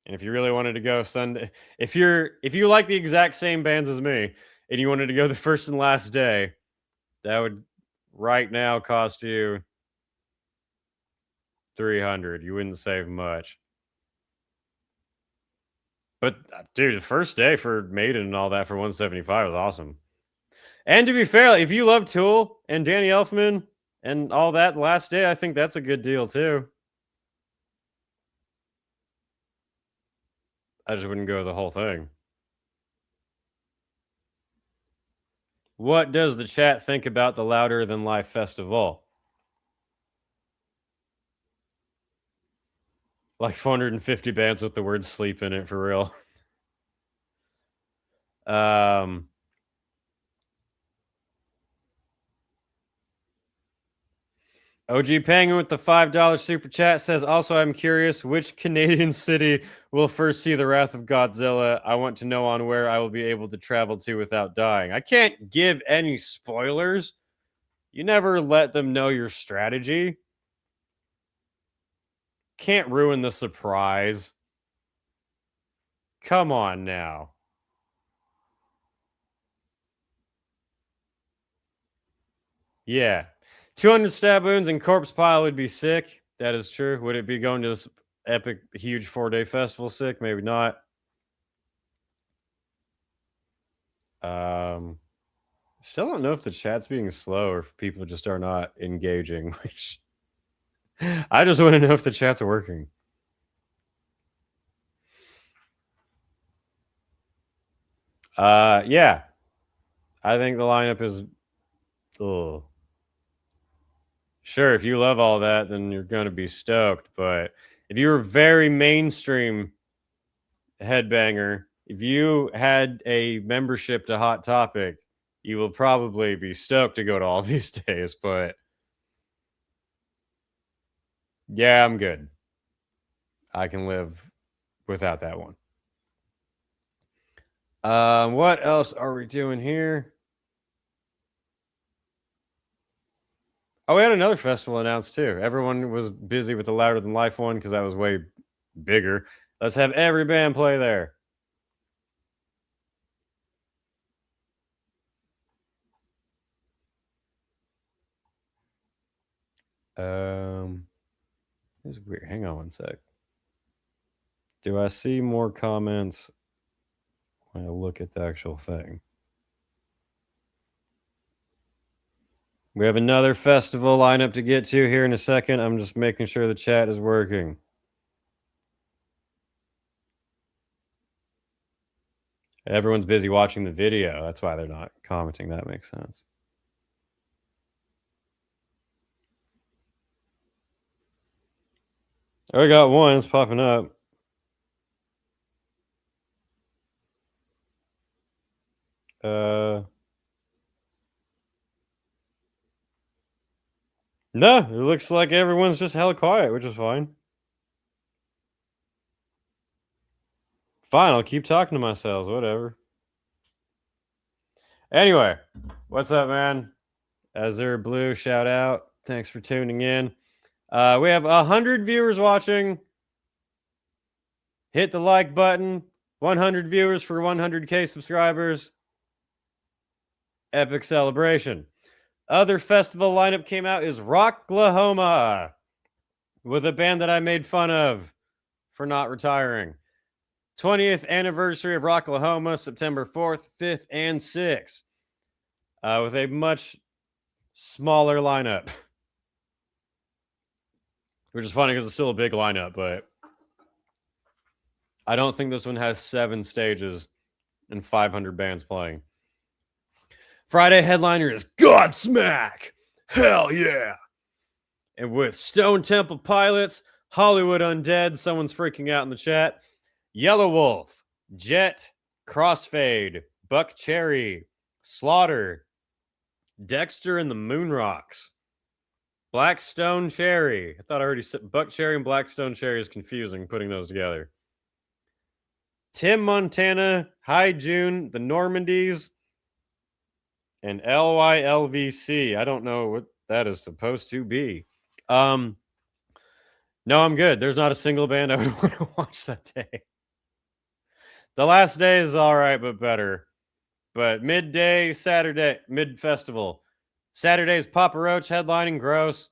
And if you really wanted to go Sunday, if you like the exact same bands as me and you wanted to go the first and last day, that would right now cost you $300. You wouldn't save much. But dude, the first day for Maiden and all that for $175 was awesome. And to be fair, if you love Tool and Danny Elfman and all that last day, I think that's a good deal too. I just wouldn't go the whole thing. What does the chat think about the Louder Than Life Festival? Like 450 bands with the word sleep in it, for real. OG Penguin with the $5 super chat says, also, I'm curious which Canadian city will first see the Wrath of Godzilla. I want to know on where I will be able to travel to without dying. I can't give any spoilers. You never let them know your strategy. Can't ruin the surprise. Come on now. Yeah. 200 stab wounds and corpse pile would be sick. That is true. Would it be going to this epic, huge 4-day festival sick? Maybe not. Still don't know if the chat's being slow or if people just are not engaging, which I just want to know if the chats are working. Yeah. I think the lineup is... Ugh. Sure, if you love all that, then you're going to be stoked. But if you're a very mainstream headbanger, if you had a membership to Hot Topic, you will probably be stoked to go to all these days. But yeah, I'm good. I can live without that one. What else are we doing here? Oh, we had another festival announced too. Everyone was busy with the Louder Than Life one because that was way bigger. Let's have every band play there. This is weird. Hang on one sec. Do I see more comments when I look at the actual thing? We have another festival lineup to get to here in a second. I'm just making sure the chat is working. Everyone's busy watching the video. That's why they're not commenting. That makes sense. Oh, we got one. It's popping up. No, it looks like everyone's just hella quiet, which is fine. Fine, I'll keep talking to myself, whatever. Anyway, what's up, man? Azure Blue, shout out. Thanks for tuning in. We have 100 viewers watching. Hit the like button. 100 viewers for 100K subscribers. Epic celebration. Other festival lineup came out is Rocklahoma with a band that I made fun of for not retiring. 20th anniversary of Rocklahoma, September 4th, 5th, and 6th. With a much smaller lineup. Which is funny because it's still a big lineup, but I don't think this one has 7 stages and 500 bands playing. Friday headliner is Godsmack. Hell yeah. And with Stone Temple Pilots, Hollywood Undead, someone's freaking out in the chat, Yellow Wolf, Jet, Crossfade, Buck Cherry, Slaughter, Dexter and the Moonrocks, Blackstone Cherry. I thought I already said Buck Cherry and Blackstone Cherry is confusing putting those together. Tim Montana, High June, the Normandies, and LYLVC. I don't know what that is supposed to be. No, I'm good. There's not a single band I would want to watch that day. The last day is all right, but better. But midday, Saturday, mid-festival. Saturday's Papa Roach headlining, gross.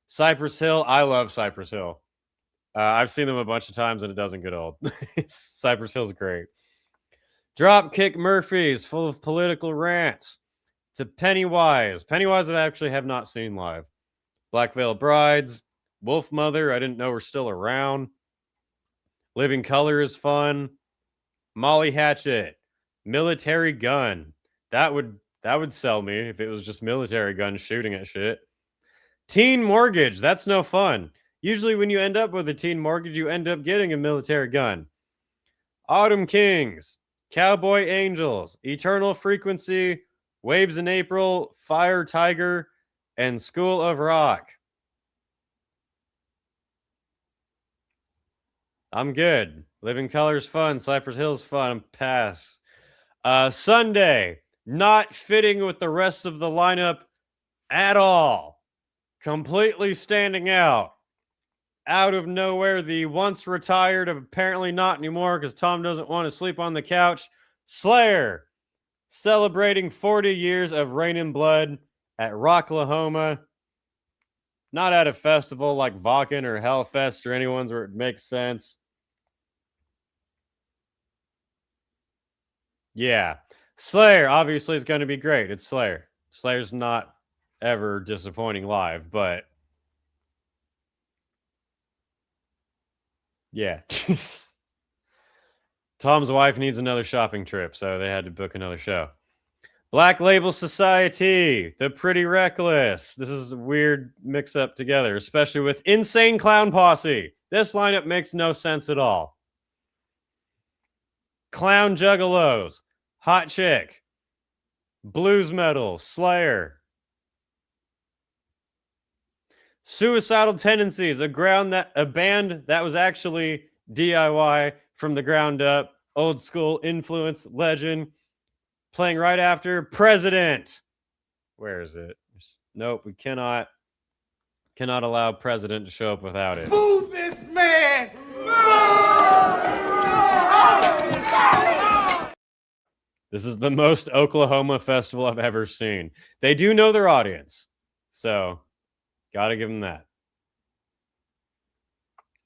Cypress Hill, I love Cypress Hill. I've seen them a bunch of times and it doesn't get old. Cypress Hill's great. Dropkick Murphys, full of political rants. To Pennywise. Pennywise I actually have not seen live. Black Veil Brides. Wolf Mother, I didn't know were still around. Living Color is fun. Molly Hatchet. Military Gun. That would sell me if it was just military guns shooting at shit. Teen Mortgage. That's no fun. Usually when you end up with a teen mortgage, you end up getting a military gun. Autumn Kings. Cowboy Angels. Eternal Frequency. Waves in April. Fire Tiger. And School of Rock. I'm good. Living Color's fun. Cypress Hill's fun. I'm pass. Sunday. Not fitting with the rest of the lineup at all. Completely standing out. Out of nowhere, the once retired, apparently not anymore because Tom doesn't want to sleep on the couch, Slayer. Celebrating 40 years of Rain and Blood at Rocklahoma. Not at a festival like Vakken or Hellfest or anyone's where it makes sense. Yeah. Slayer obviously is going to be great. It's Slayer. Slayer's not ever disappointing live, but yeah. Tom's wife needs another shopping trip, so they had to book another show. Black Label Society, The Pretty Reckless. This is a weird mix-up together, especially with Insane Clown Posse. This lineup makes no sense at all. Clown Juggalos, Hot Chick, Blues Metal, Slayer. Suicidal Tendencies, a band that was actually DIY from the ground up, old school influence legend, playing right after President. Where is it? Nope, we cannot allow President to show up without it. Move this man! This is the most Oklahoma festival I've ever seen. They do know their audience, so gotta give them that.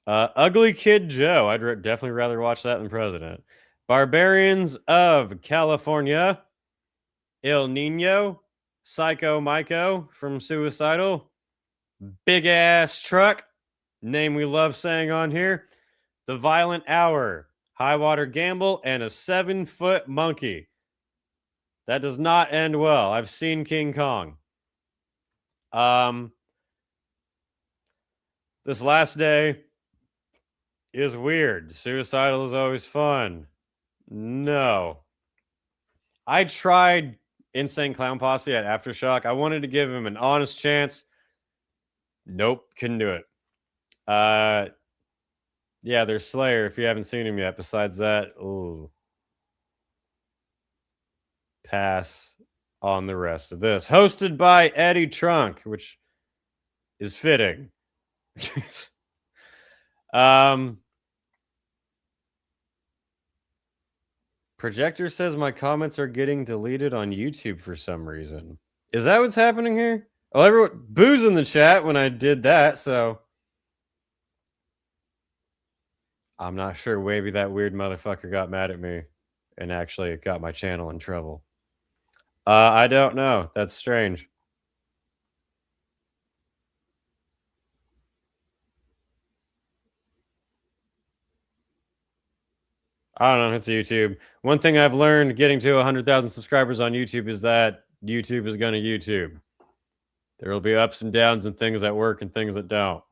Ugly Kid Joe. I'd definitely rather watch that than President. Barbarians of California. El Nino. Psycho Myco from Suicidal. Big Ass Truck. Name we love saying on here. The Violent Hour. High Water Gamble. And a 7-foot monkey. That does not end well. I've seen King Kong. This last day is weird. Suicidal is always fun. No. I tried Insane Clown Posse at Aftershock. I wanted to give him an honest chance. Nope, couldn't do it. Yeah, there's Slayer if you haven't seen him yet. Besides that, ooh. Pass on the rest of this. Hosted by Eddie Trunk, which is fitting. Projector says my comments are getting deleted on YouTube for some reason. Is that what's happening here? Oh, everyone booze in the chat when I did that, so I'm not sure. Maybe that weird motherfucker got mad at me and actually got my channel in trouble. I don't know. That's strange. I don't know. It's YouTube. One thing I've learned getting to 100,000 subscribers on YouTube is that YouTube is going to YouTube. There will be ups and downs and things that work and things that don't.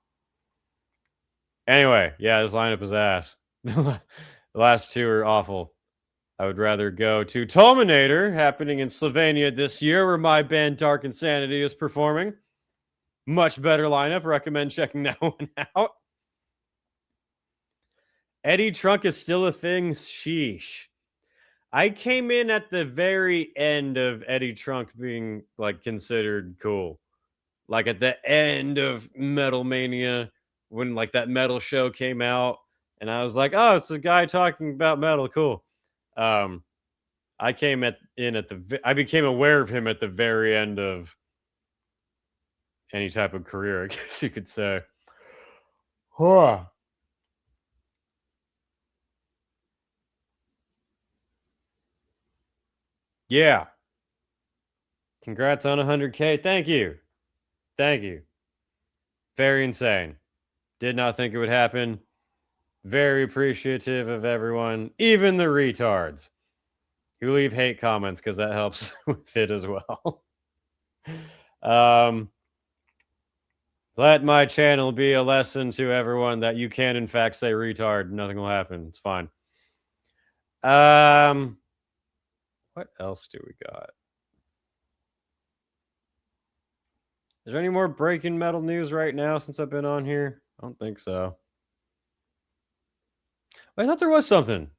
Anyway, yeah, this lineup is ass. The last two are awful. I would rather go to Tollminator, happening in Slovenia this year, where my band Dark Insanity is performing. Much better lineup. Recommend checking that one out. Eddie Trunk is still a thing. Sheesh. I came in at the very end of Eddie Trunk being like considered cool. Like at the end of Metal Mania, when like that metal show came out, and I was like, oh, it's a guy talking about metal. Cool. I became aware of him at the very end of any type of career, I guess you could say. Huh. Yeah. Congrats on 100K. Thank you. Thank you. Very insane. Did not think it would happen. Very appreciative of everyone, even the retards who leave hate comments, because that helps with it as well. Let my channel be a lesson to everyone that you can, in fact, say retard. Nothing will happen. It's fine. What else do we got? Is there any more breaking metal news right now since I've been on here? I don't think so. I thought there was something.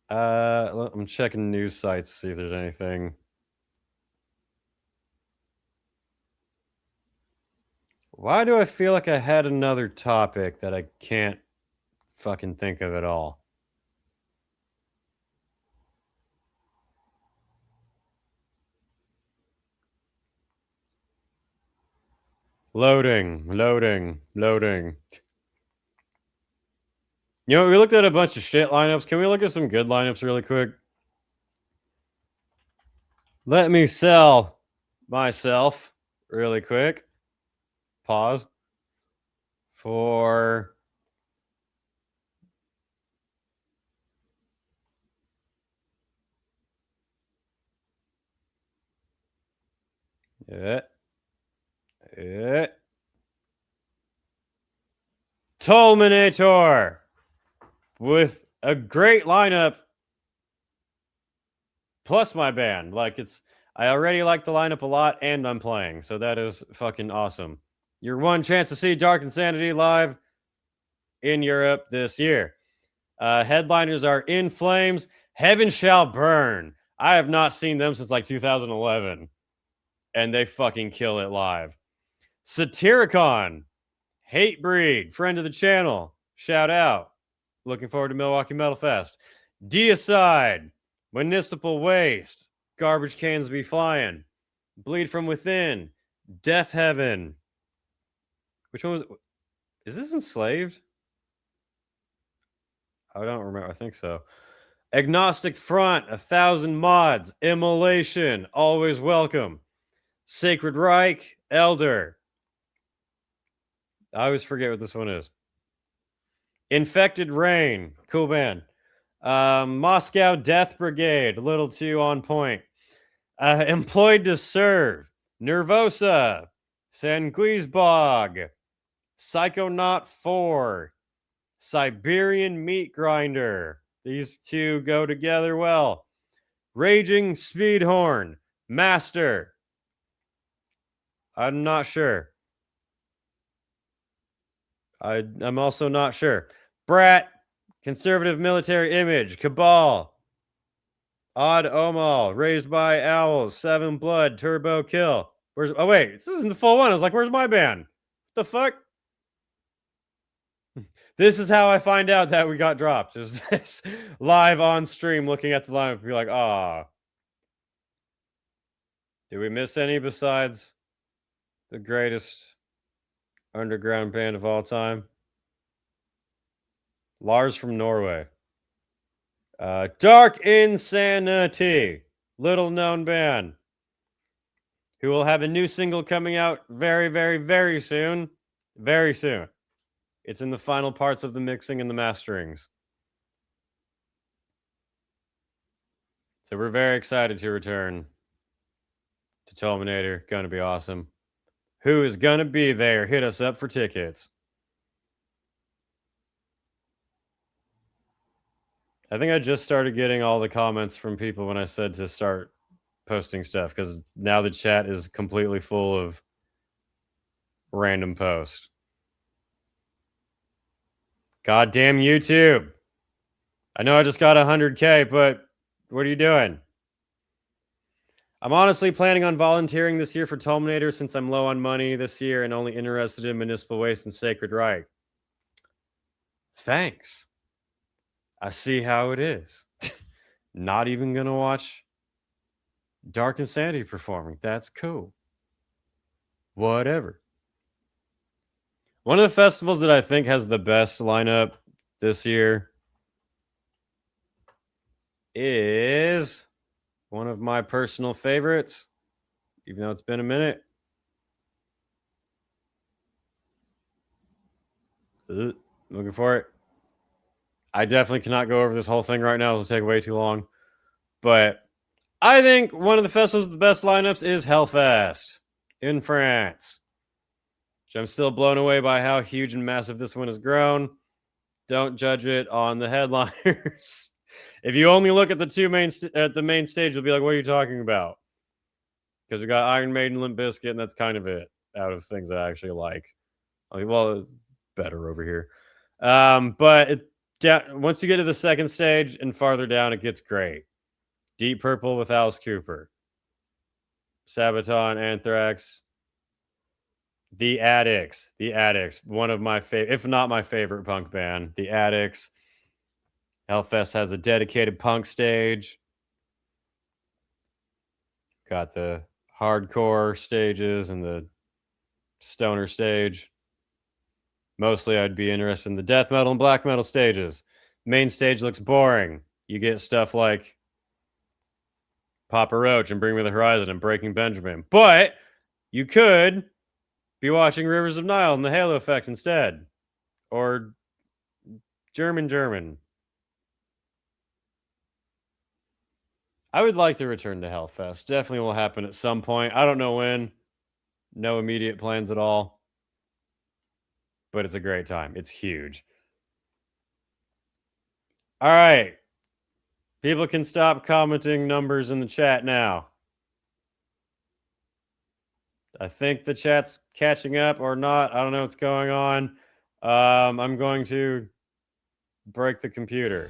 I'm checking news sites to see if there's anything. Why do I feel like I had another topic that I can't fucking think of at all? Loading. You know, we looked at a bunch of shit lineups. Can we look at some good lineups really quick? Let me sell myself really quick. Pause. For Tollminator with a great lineup plus my band. Like, I already like the lineup a lot and I'm playing, so that is fucking awesome. Your one chance to see Dark Insanity live in Europe this year. Headliners are In Flames, Heaven Shall Burn. I have not seen them since like 2011, and they fucking kill it live. Satyricon, Hatebreed, friend of the channel, shout out. Looking forward to Milwaukee Metal Fest. Deicide, Municipal Waste, Garbage Cans Be Flying, Bleed From Within, Death Heaven. Which one was it? Is this Enslaved? I don't remember. I think so. Agnostic Front, 1,000 Mods, Immolation, Always Welcome. Sacred Reich, Elder. I always forget what this one is. Infected Rain, cool band. Moscow Death Brigade, a little too on point. Employed to Serve, Nervosa, Sanguisbog, Psychonaut 4, Siberian Meat Grinder. These two go together well. Raging Speedhorn, Master. I'm not sure. I'm also not sure. Brat, Conservative Military Image, Cabal, Odd Omal, Raised by Owls, Seven Blood, Turbo Kill. Oh wait, this isn't the full one. I was like, where's my band? What the fuck? This is how I find out that we got dropped. Is this live on stream looking at the lineup and be like, ah. Did we miss any besides the greatest underground band of all time? Lars from Norway. Dark Insanity, little known band, who will have a new single coming out very, very, very soon. Very soon. It's in the final parts of the mixing and the masterings. So we're very excited to return to Tollminator. Going to be awesome. Who is going to be there? Hit us up for tickets. I think I just started getting all the comments from people when I said to start posting stuff, because now the chat is completely full of random posts. Goddamn YouTube. I know I just got 100K, but what are you doing? I'm honestly planning on volunteering this year for Tollminator since I'm low on money this year and only interested in Municipal Waste and Sacred Reich. Thanks. I see how it is. Not even gonna watch Dark and Sandy performing. That's cool. Whatever. One of the festivals that I think has the best lineup this year is one of my personal favorites, even though it's been a minute. Looking for it. I definitely cannot go over this whole thing right now. It'll take way too long. But I think one of the festivals with the best lineups is Hellfest in France. Which I'm still blown away by how huge and massive this one has grown. Don't judge it on the headliners. If you only look at the main stage, you'll be like, what are you talking about? Because we got Iron Maiden, Limp Bizkit, and that's kind of it out of things I actually like. Well, better over here. But once you get to the second stage and farther down, it gets great. Deep Purple with Alice Cooper. Sabaton, Anthrax. The Addicts. One of my favorite, if not my favorite punk band. The Addicts. Hellfest has a dedicated punk stage. Got the hardcore stages and the stoner stage. Mostly I'd be interested in the death metal and black metal stages. Main stage looks boring. You get stuff like Papa Roach and Bring Me the Horizon and Breaking Benjamin. But you could be watching Rivers of Nile and the Halo Effect instead. Or German. I would like to return to Hellfest. Definitely will happen at some point. I don't know when. No immediate plans at all. But it's a great time. It's huge. All right. People can stop commenting numbers in the chat now. I think the chat's catching up or not. I don't know what's going on. I'm going to break the computer.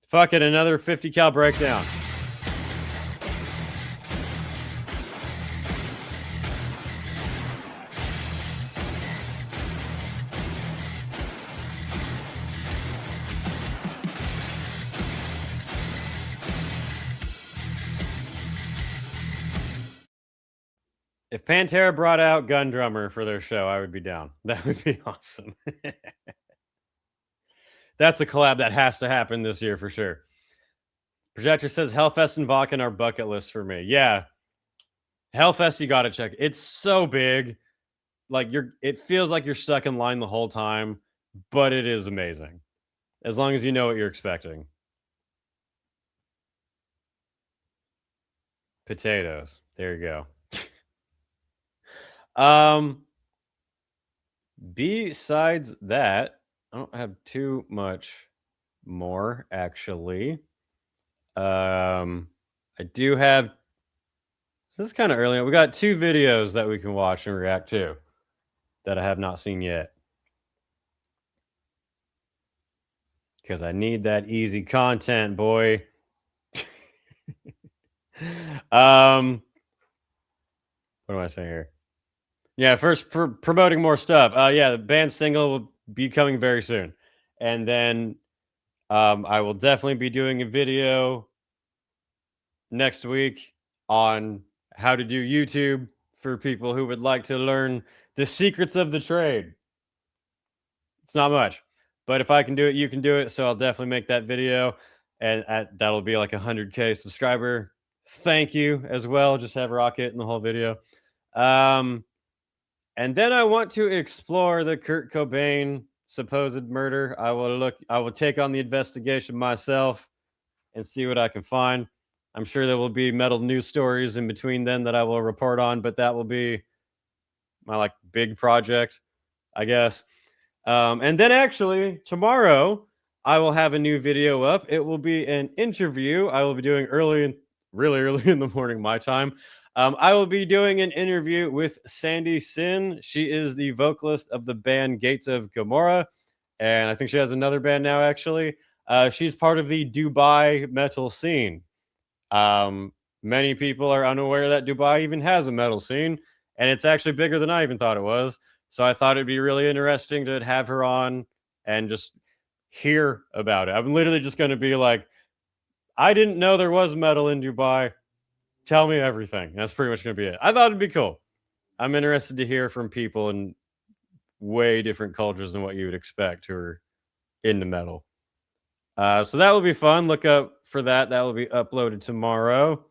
Fuck it, another 50 cal breakdown. If Pantera brought out Gun Drummer for their show, I would be down. That would be awesome. That's a collab that has to happen this year for sure. Projector says Hellfest and Vakken are bucket lists for me. Yeah. Hellfest, you got to check. It's so big. Like it feels like you're stuck in line the whole time, but it is amazing. As long as you know what you're expecting. Potatoes. There you go. Besides that, I don't have too much more, actually. I do have... This is kind of early. We got 2 videos that we can watch and react to that I have not seen yet. Because I need that easy content, boy. What am I saying here? Yeah, first for promoting more stuff. Yeah, the band single will be coming very soon. And then I will definitely be doing a video next week on how to do YouTube for people who would like to learn the secrets of the trade. It's not much, but if I can do it, you can do it. So I'll definitely make that video, and that'll be like 100K subscriber. Thank you as well. Just have Rocket in the whole video. And then I want to explore the Kurt Cobain supposed murder. I will take on the investigation myself and see what I can find. I'm sure there will be metal news stories in between then that I will report on, but that will be my big project, I guess. And then actually tomorrow I will have a new video up. It will be an interview I will be doing really early in the morning, my time. I will be doing an interview with Sandy Sin. She is the vocalist of the band Gates of Gomorrah, and I think she has another band now, actually. She's part of the Dubai metal scene. many people are unaware that Dubai even has a metal scene, and it's actually bigger than I even thought it was. So I thought it'd be really interesting to have her on and just hear about it. I'm literally just going to be like, I didn't know there was metal in Dubai. Tell me everything. That's pretty much going to be it. I thought it'd be cool. I'm interested to hear from people in way different cultures than what you would expect who are into metal. So that will be fun. Look up for that. That will be uploaded tomorrow.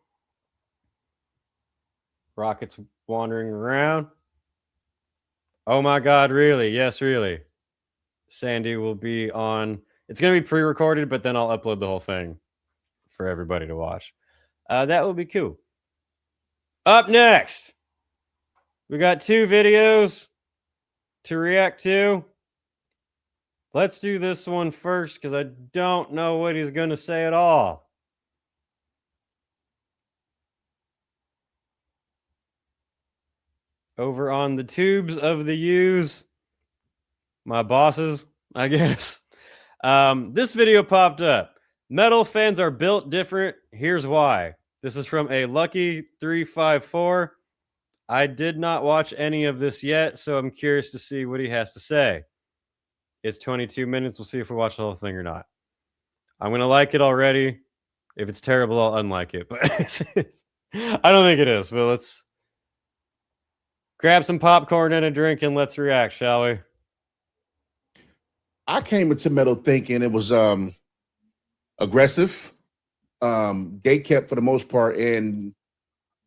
Rocket's wandering around. Oh my God, really? Yes, really. Sandy will be on. It's going to be pre-recorded, but then I'll upload the whole thing for everybody to watch. That will be cool. Up next, we got 2 videos to react to. Let's do this one first because I don't know what he's going to say at all. Over on the tubes of the U's, my bosses, I guess. This video popped up. Metal fans are built different. Here's why. This is from a Lucky354. I did not watch any of this yet, so I'm curious to see what he has to say. It's 22 minutes. We'll see if we watch the whole thing or not. I'm going to like it already. If it's terrible, I'll unlike it. But I don't think it is. But let's grab some popcorn and a drink and let's react, shall we? I came into metal thinking it was aggressive, gatekept for the most part, and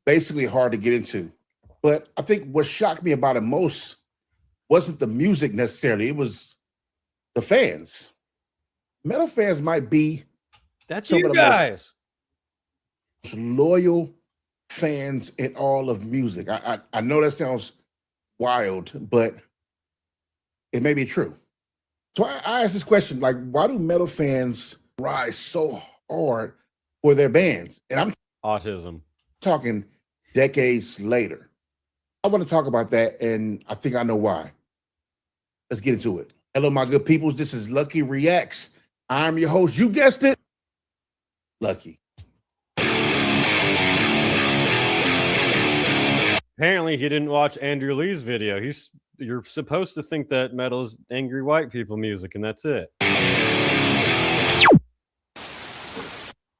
basically hard to get into. But I think what shocked me about it most wasn't the music necessarily. It was the fans. Metal fans might be That's you guys. Most loyal fans in all of music. I know that sounds wild, but it may be true. So I asked this question, like, why do metal fans rise so hard for their bands? And I'm autism talking decades later. I want to talk about that, and I think I know why. Let's get into it. Hello, my good peoples. This is Lucky Reacts. I'm your host. You guessed it, Lucky. Apparently, he didn't watch Andrew Lee's video. You're supposed to think that metal is angry white people music, and that's it.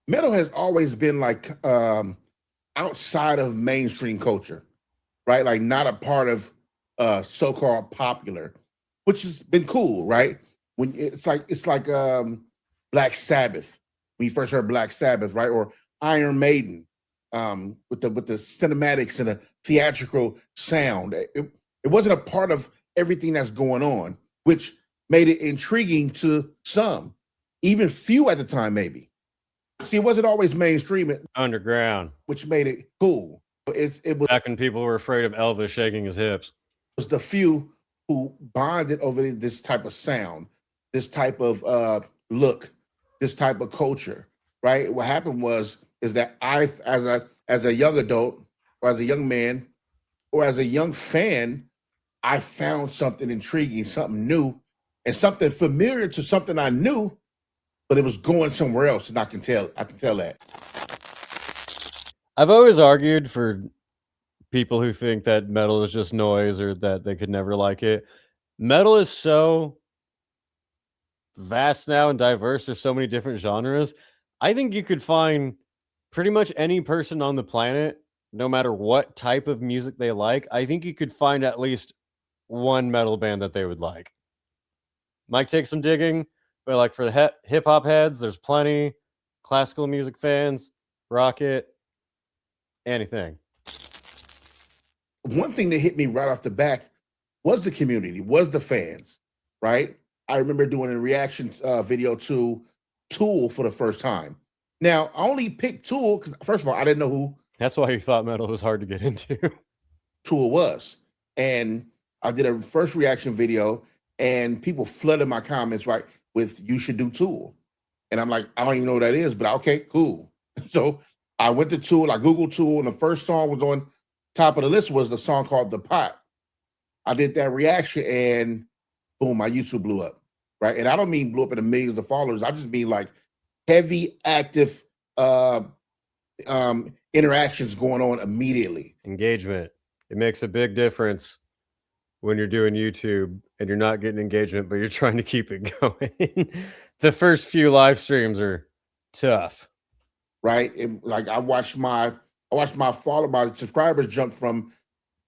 Metal has always been like outside of mainstream culture, right? Like not a part of so-called popular, which has been cool, right? When it's like Black Sabbath. When you first heard Black Sabbath, right? Or Iron Maiden, with the cinematics and the theatrical sound. It wasn't a part of everything that's going on, which made it intriguing to some, even few at the time, maybe. See, it wasn't always mainstream. Underground. Which made it cool. It was back when people were afraid of Elvis shaking his hips. It was the few who bonded over this type of sound, this type of look, this type of culture, right? What happened is that I, as a young adult, or as a young man, or as a young fan, I found something intriguing, something new, and something familiar to something I knew, but it was going somewhere else, and I can tell that. I've always argued for people who think that metal is just noise or that they could never like it. Metal is so vast now and diverse. There's so many different genres. I think you could find pretty much any person on the planet, no matter what type of music they like. I think you could find at least one metal band that they would like. Might take some digging, but like for the hip hop heads, there's plenty. Classical music fans, Rocket, anything. One thing that hit me right off the bat was the community, was the fans, right? I remember doing a reaction video to Tool for the first time. Now, I only picked Tool because, first of all, I didn't know who. That's why you thought metal was hard to get into. Tool was. And I did a first reaction video, and people flooded my comments, right, with "you should do Tool." And I'm like, I don't even know what that is, but okay, cool. So I went to Tool, I Googled Tool, and the first song was on top of the list was the song called "The Pot." I did that reaction, and boom, my YouTube blew up, right? And I don't mean blew up in the millions of followers. I just mean like heavy, active interactions going on immediately. Engagement. It makes a big difference when you're doing YouTube and you're not getting engagement, but you're trying to keep it going. The first few live streams are tough. Right? Like I watched my subscribers jump from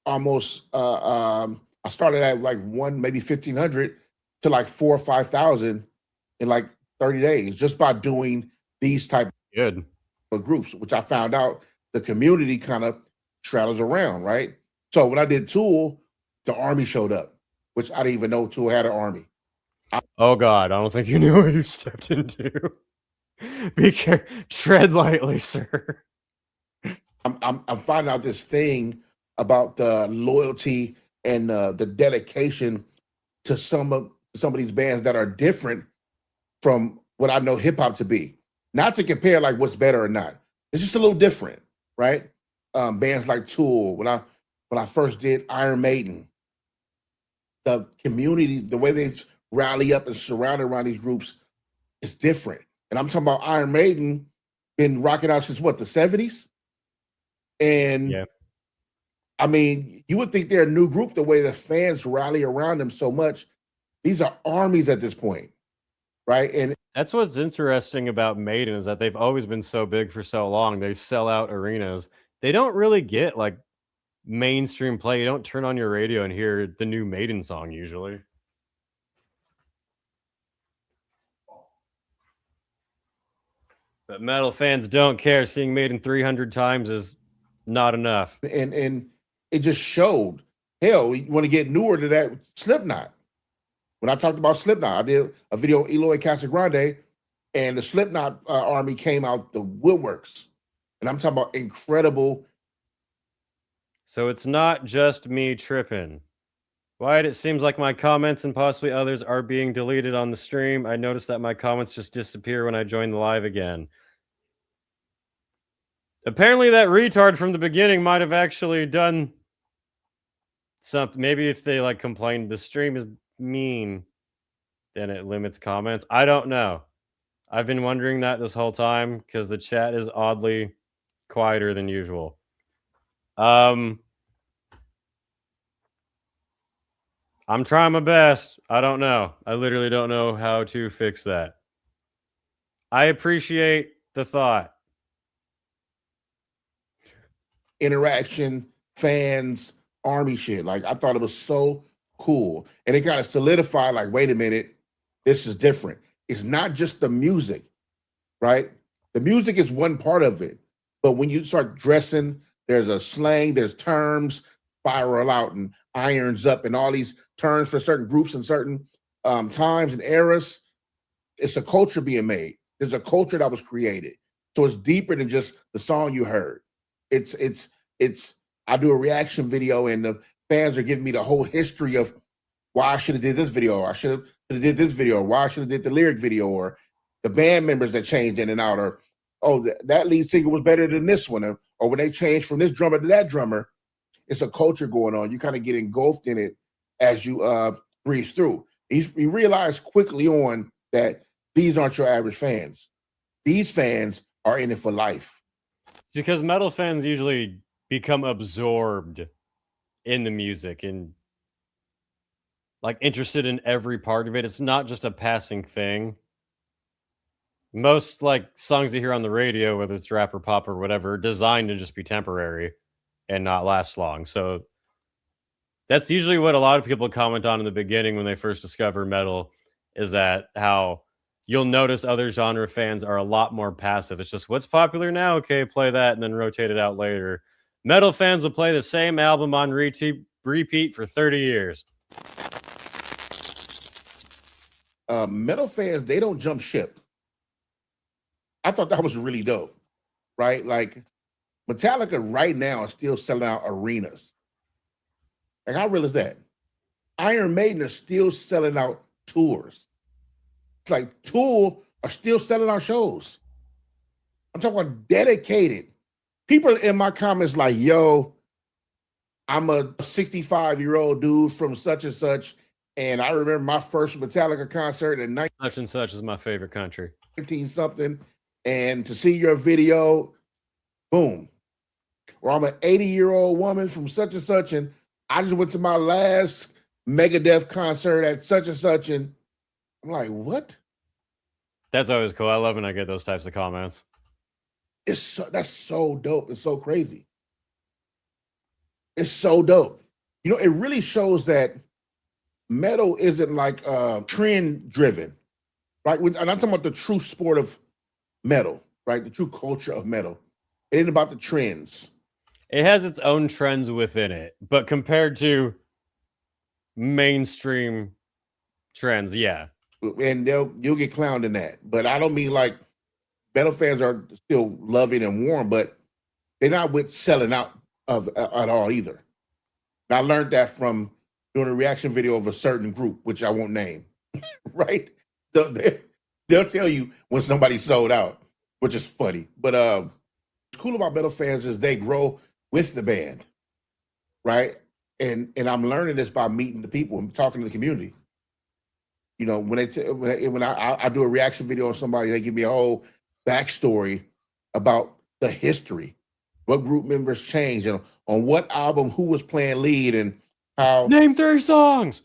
almost I started at like maybe 1,500 to like 4,000 or 5,000 in like 30 days just by doing these type of groups, which I found out the community kind of travels around, right? So when I did Tool, the army showed up, which I didn't even know Tool had an army. Oh God, I don't think you knew what you stepped into. Be careful. Tread lightly, sir. I'm finding out this thing about the loyalty and the dedication to some of these bands that are different from what I know hip hop to be. Not to compare like what's better or not. It's just a little different, right? Bands like Tool. When I first did Iron Maiden, the community, the way they rally up and surround around these groups is different. And I'm talking about Iron Maiden been rocking out since what, the 70s? And yeah. I mean, you would think they're a new group the way the fans rally around them so much. These are armies at this point, right? And that's what's interesting about Maiden is that they've always been so big for so long. They sell out arenas. They don't really get like mainstream play. You don't turn on your radio and hear the new Maiden song usually. But metal fans don't care. Seeing Maiden 300 times is not enough. And it just showed. Hell, you want to get newer to that, Slipknot. When I talked about Slipknot, I did a video of Eloy Casagrande, and the Slipknot army came out the woodworks. And I'm talking about incredible. So it's not just me tripping. Wyatt, it seems like my comments and possibly others are being deleted on the stream. I noticed that my comments just disappear when I join the live again. Apparently that retard from the beginning might have actually done something. Maybe if they like complained the stream is mean, then it limits comments. I don't know. I've been wondering that this whole time because the chat is oddly quieter than usual. I'm trying my best. I don't know. I literally don't know how to fix that. I appreciate the thought. Interaction, fans, army shit. Like, I thought it was so cool. And it kind of solidified, like, wait a minute, this is different. It's not just the music, right? The music is one part of it. But when you start dressing, there's a slang, there's terms, spiral out and irons up and all these terms for certain groups and certain times and eras. It's a culture being made. There's a culture that was created. So it's deeper than just the song you heard. It's I do a reaction video and the fans are giving me the whole history of why I should have did this video, or I should have did this video, or why I should have did the lyric video, or the band members that changed in and out, or that lead singer was better than this one, or when they changed from this drummer to that drummer. It's a culture going on. You kind of get engulfed in it as you breeze through. You realize quickly on that these aren't your average fans. These fans are in it for life. It's because metal fans usually become absorbed in the music and like interested in every part of it. It's not just a passing thing. Most like songs you hear on the radio, whether it's rap or pop or whatever, are designed to just be temporary and not last long. So that's usually what a lot of people comment on in the beginning when they first discover metal, is that how you'll notice other genre fans are a lot more passive. It's just what's popular now. Okay, play that and then rotate it out later. Metal fans will play the same album on repeat for 30 years. Metal fans, they don't jump ship. I thought that was really dope, right? Like, Metallica right now is still selling out arenas. Like, how real is that? Iron Maiden is still selling out tours. It's like Tool are still selling out shows. I'm talking about dedicated. People in my comments like, yo, I'm a 65-year-old dude from such and such, and I remember my first Metallica concert in Such and such is my favorite country. 19-something, and to see your video, Boom. Or I'm an 80-year-old woman from such and such, and I just went to my last Megadeth concert at such and such, and I'm like, what? That's always cool. I love when I get those types of comments. That's so dope. It's so crazy. It's so dope. You know, it really shows that metal isn't like trend driven, right? And I'm talking about the true sport of metal, right? The true culture of metal. It ain't about the trends. It has its own trends within it, but compared to mainstream trends, yeah. And you'll get clowned in that. But I don't mean like metal fans are still loving and warm, but they're not with selling out of at all either. And I learned that from doing a reaction video of a certain group, which I won't name, right? They'll tell you when somebody sold out, which is funny. But what's cool about metal fans is they grow with the band, right? And I'm learning this by meeting the people and talking to the community. You know, when I do a reaction video on somebody, they give me a whole backstory about the history, what group members changed, and on what album, who was playing lead, and how. Name 3 songs.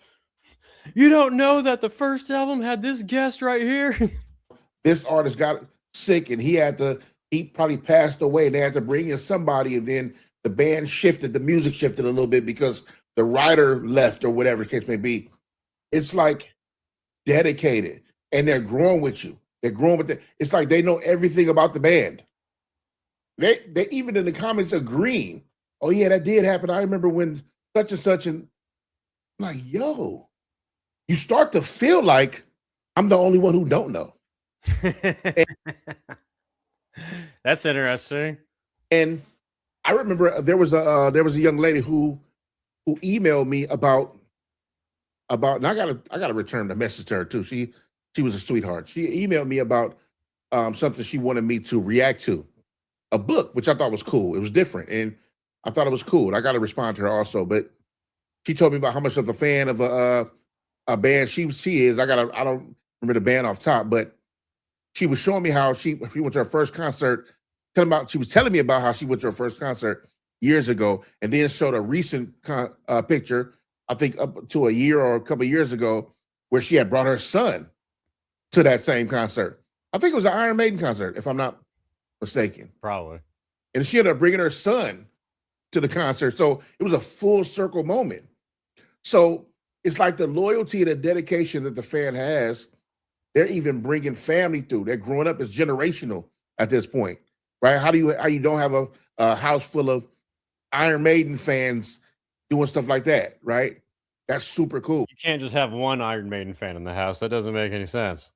You don't know that the first album had this guest right here? This artist got sick, and he probably passed away, and they had to bring in somebody, and then the band shifted, the music shifted a little bit because the writer left or whatever the case may be. It's like dedicated, and they're growing with you. They're growing with it's like they know everything about the band. They even in the comments agreeing. Oh yeah, that did happen. I remember when such and such, and I'm like, yo, you start to feel like I'm the only one who don't know. That's interesting. And I remember there was a young lady who emailed me about and I gotta return the message to her too. She was a sweetheart. She emailed me about something she wanted me to react to, a book, which I thought was cool. It was different, and I thought it was cool. And I got to respond to her also. But she told me about how much of a fan of a band she is. I don't remember the band off top, but she was showing me how she went to her first concert. She was telling me about how she went to her first concert years ago, and then showed a recent picture, I think up to a year or a couple of years ago, where she had brought her son to that same concert. I think it was an Iron Maiden concert, if I'm not mistaken. Probably. And she ended up bringing her son to the concert. So it was a full circle moment. So it's like the loyalty and the dedication that the fan has. They're even bringing family through. They're growing up. It's generational at this point, right? How you don't have a house full of Iron Maiden fans doing stuff like that, right? That's super cool. You can't just have one Iron Maiden fan in the house. That doesn't make any sense.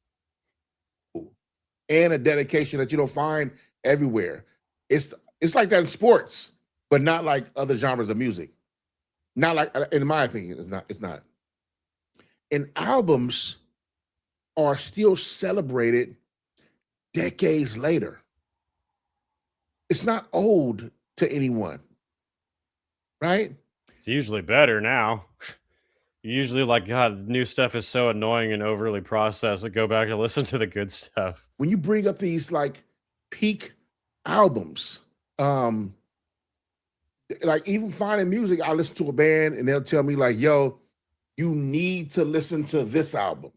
And a dedication that you don't find everywhere. It's like that in sports, but not like other genres of music. Not like, in my opinion, it's not. And albums are still celebrated decades later. It's not old to anyone, right? It's usually better now. Usually, like, God, new stuff is so annoying and overly processed. I go back and listen to the good stuff. When you bring up these like peak albums, like even finding music, I listen to a band and they'll tell me like, yo, you need to listen to this album.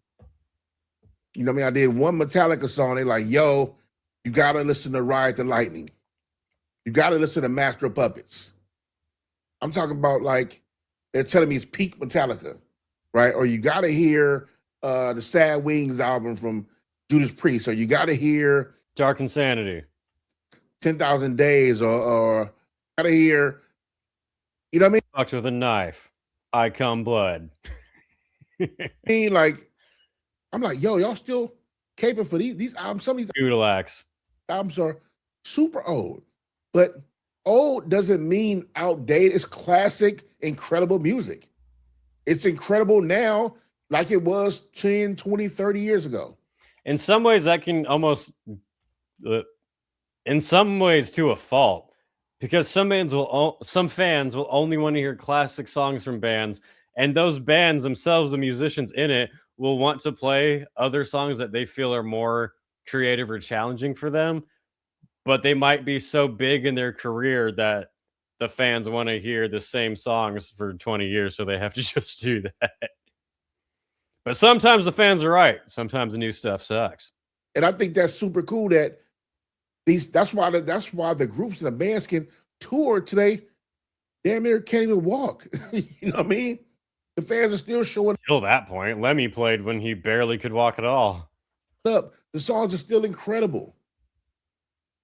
You know what I mean? I did one Metallica song. They're like, yo, you got to listen to Ride the Lightning. You got to listen to Master of Puppets. I'm talking about like, they're telling me it's peak Metallica, right? Or you got to hear the Sad Wings album from Judas Priest, or you got to hear Dark Insanity, 10,000 Days, or got to hear, you know what I mean? Fucked with a Knife, I Come Blood. Like, I'm like, yo, y'all still caping for these albums? Some of these Goodalax albums are super old, but old doesn't mean outdated. It's classic, incredible music. It's incredible now like it was 10, 20, 30 years ago. In some ways, that can almost, in some ways, to a fault, because some fans will only want to hear classic songs from bands, and those bands themselves, the musicians in it, will want to play other songs that they feel are more creative or challenging for them. but they might be so big in their career that the fans want to hear the same songs for 20 years, so they have to just do that. But sometimes the fans are right. Sometimes the new stuff sucks. And I think that's super cool that that's why the groups and the bands can tour today. Damn near can't even walk. You know what I mean? The fans are still showing Till that point, Lemmy played when he barely could walk at all. up. The songs are still incredible.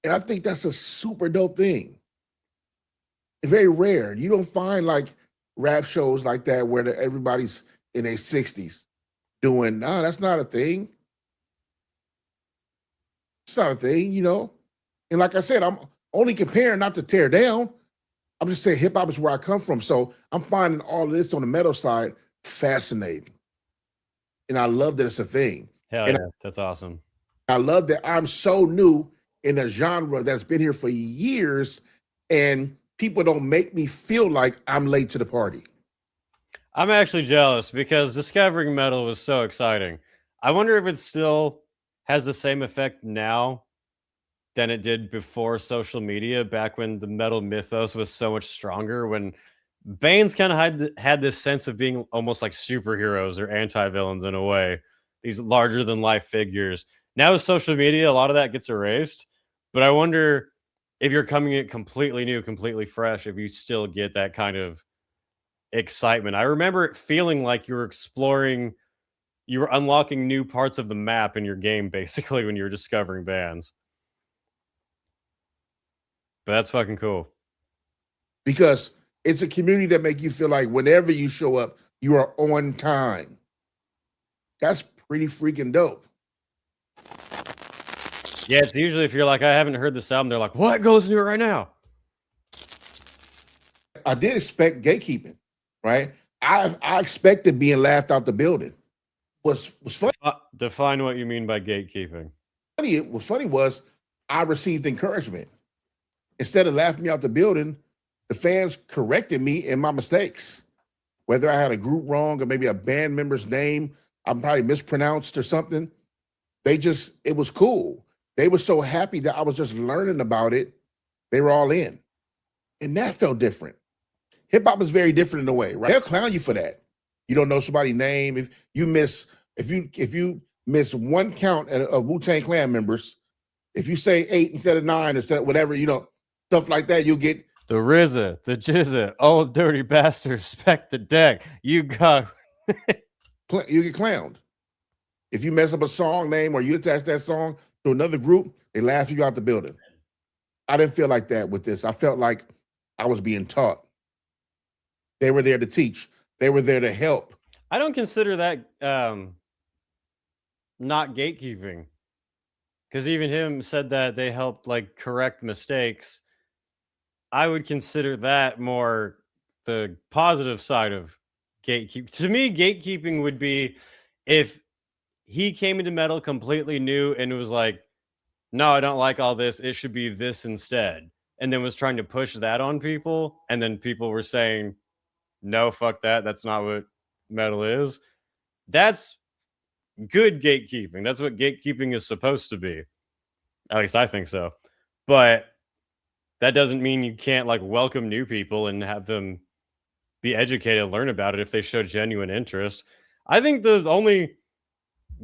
And I think that's a super dope thing. It's very rare. You don't find like rap shows like that where everybody's in their 60s doing, no, that's not a thing. It's not a thing, you know? And like I said, I'm only comparing not to tear down. I'm just saying hip hop is where I come from. So I'm finding all of this on the metal side fascinating. And I love that it's a thing. Hell and yeah, that's awesome. I love that I'm so new in a genre that's been here for years and people don't make me feel like I'm late to the party. I'm actually jealous because discovering metal was so exciting. I wonder if it still has the same effect now than it did before social media, back when the metal mythos was so much stronger, when bands kind of had this sense of being almost like superheroes or anti-villains in a way, these larger than life figures. Now with social media, a lot of that gets erased, but I wonder if you're coming in completely new, completely fresh, if you still get that kind of excitement. I remember it feeling like you were unlocking new parts of the map in your game, basically, when you were discovering bands. But that's fucking cool. Because it's a community that make you feel like whenever you show up, you are on time. That's pretty freaking dope. Yeah, it's usually if you're like, I haven't heard this album, they're like, what goes into it right now? I did expect gatekeeping, right? I expected being laughed out the building. Was funny. Define what you mean by gatekeeping. What's funny was I received encouragement. Instead of laughing me out the building, the fans corrected me in my mistakes. Whether I had a group wrong or maybe a band member's name I'm probably mispronounced or something. It was cool. They were so happy that I was just learning about it. They were all in. And that felt different. Hip hop is very different in a way, right? They'll clown you for that. You don't know somebody's name. If you miss one count of Wu-Tang Clan members, if you say 8 instead of 9 instead of whatever, stuff like that, you'll get the RZA, the Jizza, old dirty bastard, spec the deck. You get clowned. If you mess up a song name or you attach that song to another group, they laugh you out the building. I didn't feel like that with this. I felt like I was being taught. They were there to teach. They were there to help. I don't consider that not gatekeeping, because even him said that they helped correct mistakes. I would consider that more the positive side of gatekeeping. To me, gatekeeping would be if he came into metal completely new and was like, no, I don't like all this. It should be this instead. And then was trying to push that on people. And then people were saying, no, fuck that. That's not what metal is. That's good gatekeeping. That's what gatekeeping is supposed to be. At least I think so. But that doesn't mean you can't welcome new people and have them be educated, learn about it if they show genuine interest. I think the only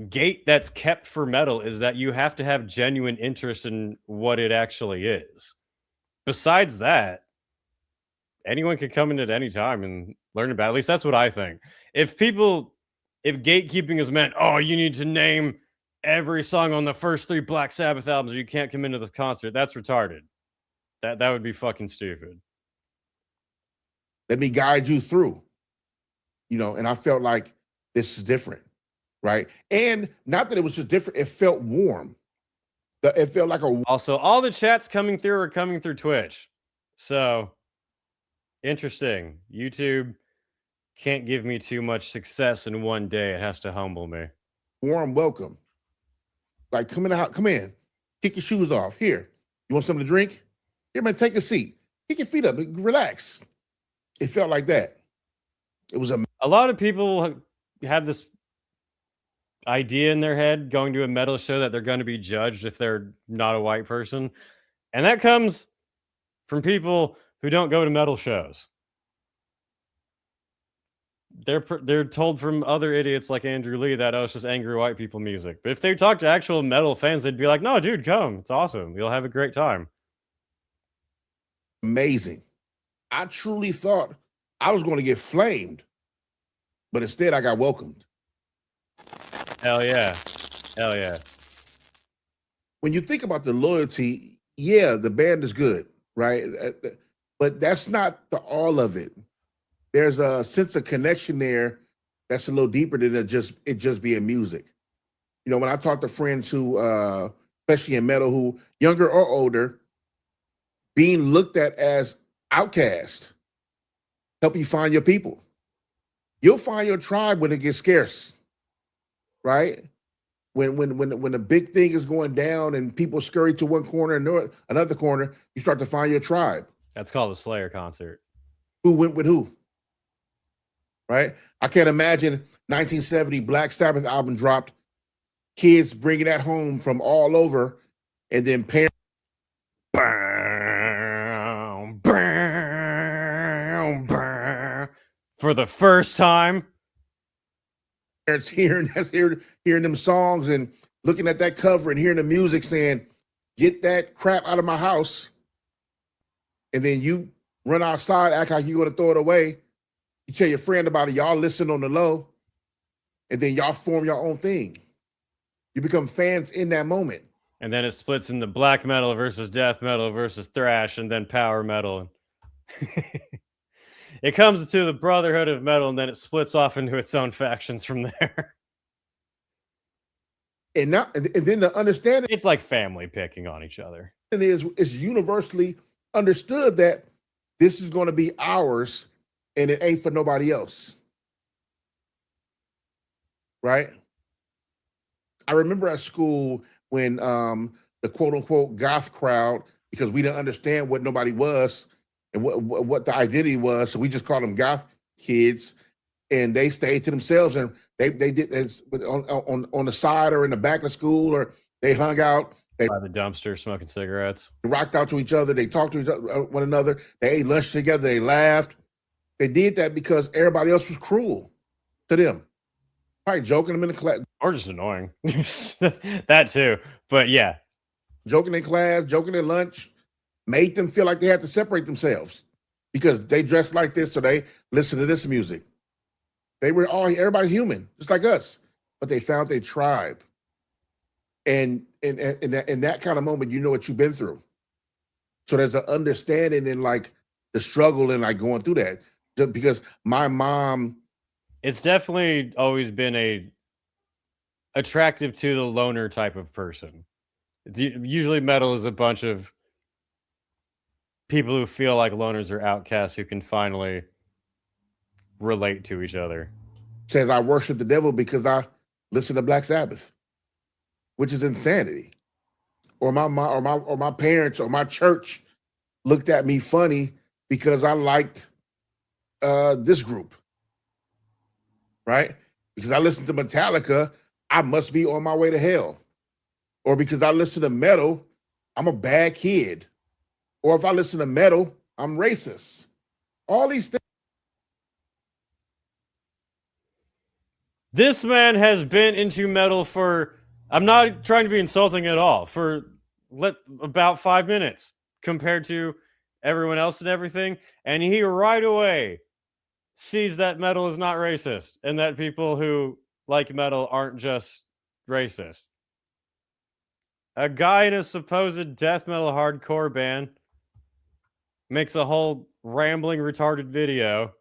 gate that's kept for metal is that you have to have genuine interest in what it actually is. Besides that, anyone can come in at any time and learn about it. At least that's what I think. If gatekeeping is meant, oh, you need to name every song on the first 3 Black Sabbath albums or you can't come into this concert, that's retarded. That would be fucking stupid. Let me guide you through. And I felt like this is different, right? And not that it was just different, it felt warm. It felt like Also, all the chats coming through are coming through Twitch. So, interesting. YouTube can't give me too much success in one day. It has to humble me. Warm welcome. Come in. Kick your shoes off. Here. You want something to drink? Here, man, take a seat. Kick your feet up. Relax. It felt like that. It was a lot of people have this idea in their head going to a metal show that they're going to be judged if they're not a white person. And that comes from people who don't go to metal shows. They're told from other idiots like Andrew Lee that, oh, it's just angry white people music. But if they talk to actual metal fans, they'd be like, no, dude, come. It's awesome. You'll have a great time. Amazing. I truly thought I was going to get flamed, but instead I got welcomed. Hell yeah. Hell yeah. When you think about the loyalty, yeah, the band is good, right? But that's not the all of it. There's a sense of connection there that's a little deeper than it just being music. You know, when I talk to friends who, especially in metal, who younger or older, being looked at as outcast, help you find your people. You'll find your tribe when it gets scarce, right? When the big thing is going down and people scurry to one corner and another corner, you start to find your tribe. That's called a Slayer concert. Who went with who? Right? I can't imagine 1970 Black Sabbath album dropped, kids bringing that home from all over, and then parents for the first time. Hearing them songs and looking at that cover and hearing the music saying, get that crap out of my house. And then you run outside, act like you're going to throw it away. You tell your friend about it. Y'all listen on the low. And then y'all form your own thing. You become fans in that moment. And then it splits into black metal versus death metal versus thrash and then power metal. It comes to the brotherhood of metal, and then it splits off into its own factions from there. And then the understanding, it's like family picking on each other. It's universally understood that this is going to be ours, and it ain't for nobody else. Right? I remember at school when the quote unquote goth crowd, because we didn't understand what nobody was and what the identity was, so we just called them goth kids, and they stayed to themselves, and they did on the side or in the back of school, or they hung out. They by the dumpster smoking cigarettes. They rocked out to each other. They talked to one another. They ate lunch together. They laughed. They did that because everybody else was cruel to them. Probably joking them in the class. Or just annoying. That too. But yeah. Joking in class, joking at lunch, made them feel like they had to separate themselves because they dressed like this, so they listen to this music. They were everybody's human, just like us, but they found their tribe. And in that kind of moment, you know what you've been through. So there's an understanding in like the struggle and like going through that. Just because my mom, it's definitely always been attractive to the loner type of person. Usually metal is a bunch of people who feel like loners are outcasts who can finally relate to each other. Says I worship the devil because I listen to Black Sabbath, which is insanity. Or my parents or my church looked at me funny because I liked this group, right? Because I listened to Metallica, I must be on my way to hell. Or because I listen to metal, I'm a bad kid. Or if I listen to metal, I'm racist. All these things. This man has been into metal for, I'm not trying to be insulting at all, for about 5 minutes compared to everyone else and everything. And he right away sees that metal is not racist and that people who like metal aren't just racist. A guy in a supposed death metal hardcore band makes a whole rambling, retarded video.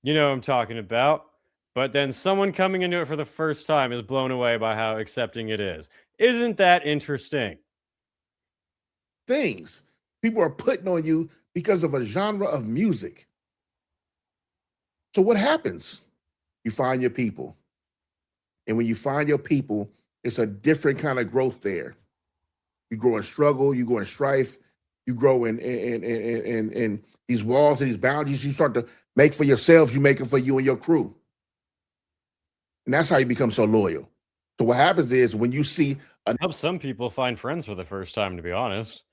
You know what I'm talking about. But then someone coming into it for the first time is blown away by how accepting it is. Isn't that interesting? Things people are putting on you because of a genre of music. So what happens? You find your people. And when you find your people, it's a different kind of growth there. You grow in struggle, you grow in strife, you grow in these walls and these boundaries you start to make for yourselves, you make it for you and your crew. And that's how you become so loyal. So what happens is when you see I hope some people find friends for the first time, to be honest.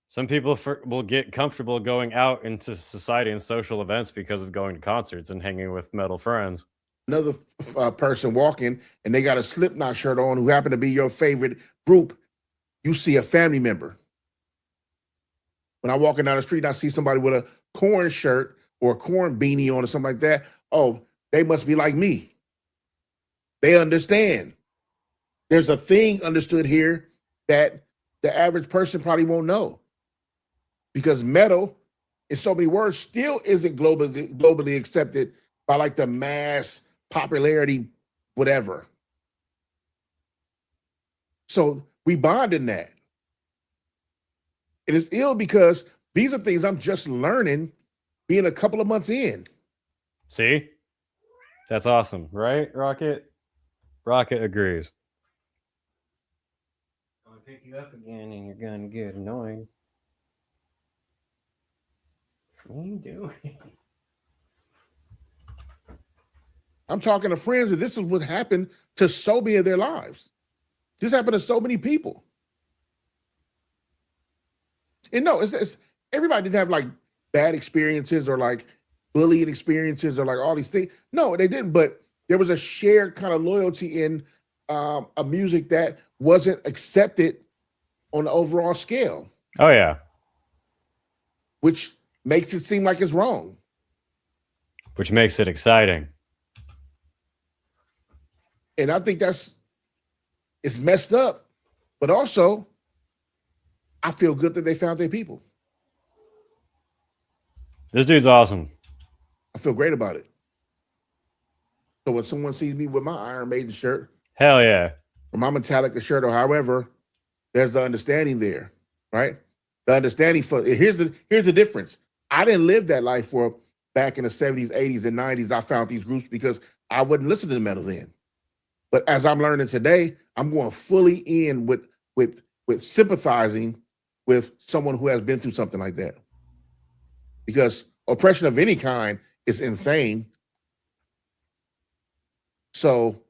Some people will get comfortable going out into society and social events because of going to concerts and hanging with metal friends. another person walking and they got a Slipknot shirt on who happen to be your favorite group, you see a family member. When I'm walking down the street and I see somebody with a Korn shirt or a Korn beanie on or something like that, oh, they must be like me. They understand. There's a thing understood here that the average person probably won't know. Because metal, in so many words, still isn't globally accepted by like the mass popularity, whatever. So we bond in that. It is ill because these are things I'm just learning being a couple of months in. See? That's awesome, right, Rocket? Rocket agrees. I'm gonna pick you up again and you're gonna get annoyed. What are you doing? I'm talking to friends that this is what happened to so many of their lives. This happened to so many people. And no, it's everybody didn't have like bad experiences or like bullying experiences or like all these things. No, they didn't. But there was a shared kind of loyalty in a music that wasn't accepted on the overall scale. Oh, yeah. Which makes it seem like it's wrong. Which makes it exciting. And I think it's messed up, but also I feel good that they found their people. This dude's awesome. I feel great about it. So when someone sees me with my Iron Maiden shirt, hell yeah, or my Metallica shirt, or however, there's the understanding there, right? The understanding for here's the difference. I didn't live that life for back in the 70s, 80s, and 90s. I found these groups because I wouldn't listen to metal then. But as I'm learning today, I'm going fully in with sympathizing with someone who has been through something like that. Because oppression of any kind is insane. So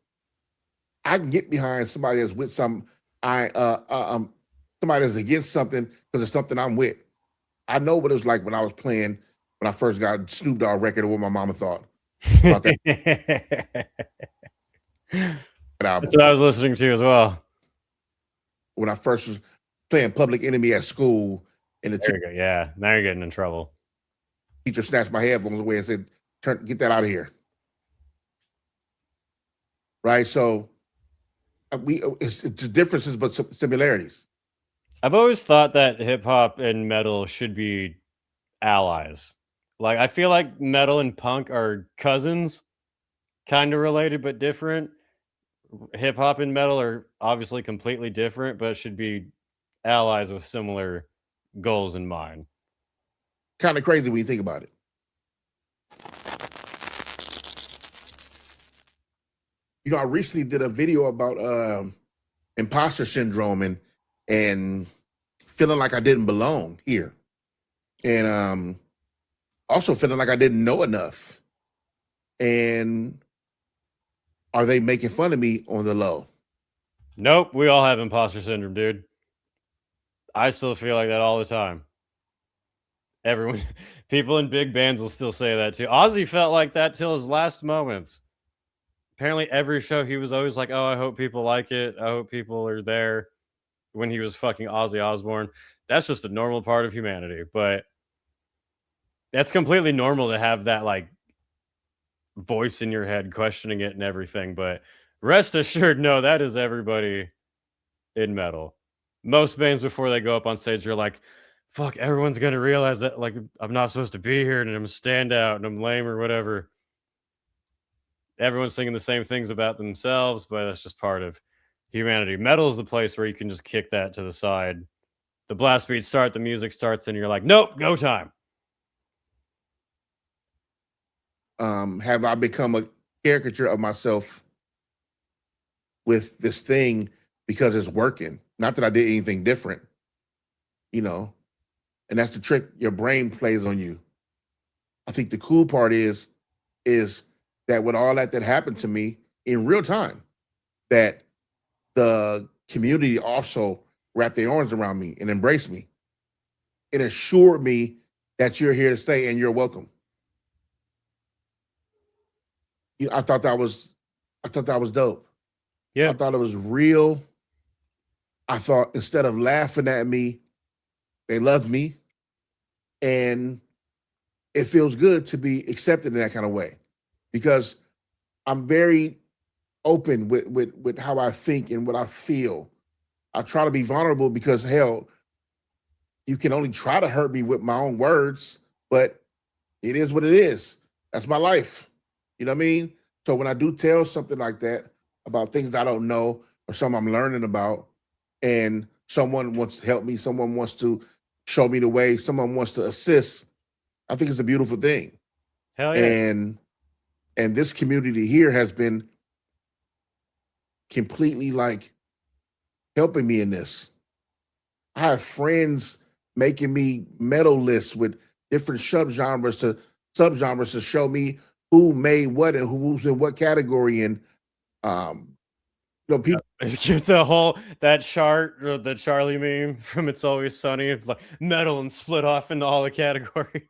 I can get behind somebody that's with somebody that's against something because it's something I'm with. I know what it was like when I was playing when I first got Snoop Dogg record and what my mama thought about that. That's what I was listening to as well. When I first was playing Public Enemy at school, and yeah, now you're getting in trouble. Teacher snatched my headphones away and said, "Get that out of here." Right, so it's differences but similarities. I've always thought that hip hop and metal should be allies. Like, I feel like metal and punk are cousins, kind of related but different. Hip hop and metal are obviously completely different, but should be allies with similar goals in mind. Kind of crazy when you think about it. You know, I recently did a video about imposter syndrome and feeling like I didn't belong here. And also feeling like I didn't know enough. And are they making fun of me on the low? Nope, we all have imposter syndrome, dude. I still feel like that all the time. Everyone, people in big bands will still say that too. Ozzy felt like that till his last moments. Apparently every show he was always like, oh, I hope people like it. I hope people are there. When he was fucking Ozzy Osbourne. That's just a normal part of humanity. But that's completely normal to have that like voice in your head questioning it and everything. But rest assured, no, that is everybody in metal. Most bands before they go up on stage are like, fuck, everyone's gonna realize that like I'm not supposed to be here and I'm a standout and I'm lame or whatever. Everyone's thinking the same things about themselves, but that's just part of humanity. Metal is the place where you can just kick that to the side. The blast beats start, the music starts, and you're like, nope, go time. Have I become a caricature of myself with this thing because it's working? Not that I did anything different, you know, and that's the trick your brain plays on you. I think the cool part is that with all that happened to me in real time, that the community also wrapped their arms around me and embraced me. It assured me that you're here to stay and you're welcome. I thought that was dope. Yeah. I thought it was real. I thought instead of laughing at me, they loved me. And it feels good to be accepted in that kind of way, because I'm very open with how I think and what I feel. I try to be vulnerable because, hell, you can only try to hurt me with my own words, but it is what it is. That's my life. You know what I mean? So when I do tell something like that about things I don't know or something I'm learning about, and someone wants to help me, someone wants to show me the way, someone wants to assist, I think it's a beautiful thing. Hell yeah. And this community here has been completely like helping me in this. I have friends making me metal lists with different subgenres to show me who made what and who's in what category. And people Get that chart, the Charlie meme from It's Always Sunny, of like metal and split off into all the categories.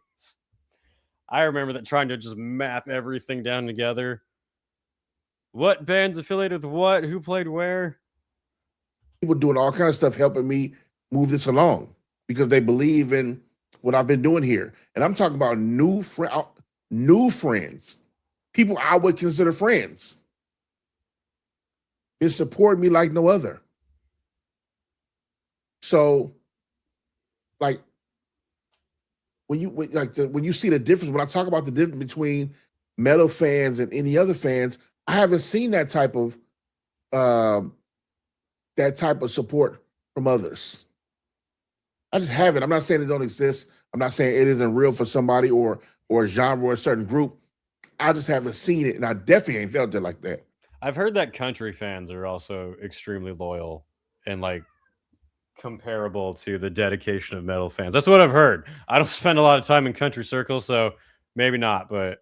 I remember that, trying to just map everything down together. What bands affiliated with what? Who played where? People doing all kinds of stuff helping me move this along because they believe in what I've been doing here. And I'm talking about new friends, people I would consider friends. It supported me like no other. So, like, when you see the difference, when I talk about the difference between metal fans and any other fans, I haven't seen that type of support from others. I just haven't. I'm not saying it don't exist. I'm not saying it isn't real for somebody or a genre or a certain group. I just haven't seen it, and I definitely ain't felt it like that. I've heard that country fans are also extremely loyal and like comparable to the dedication of metal fans. That's what I've heard. I don't spend a lot of time in country circles, so maybe not, but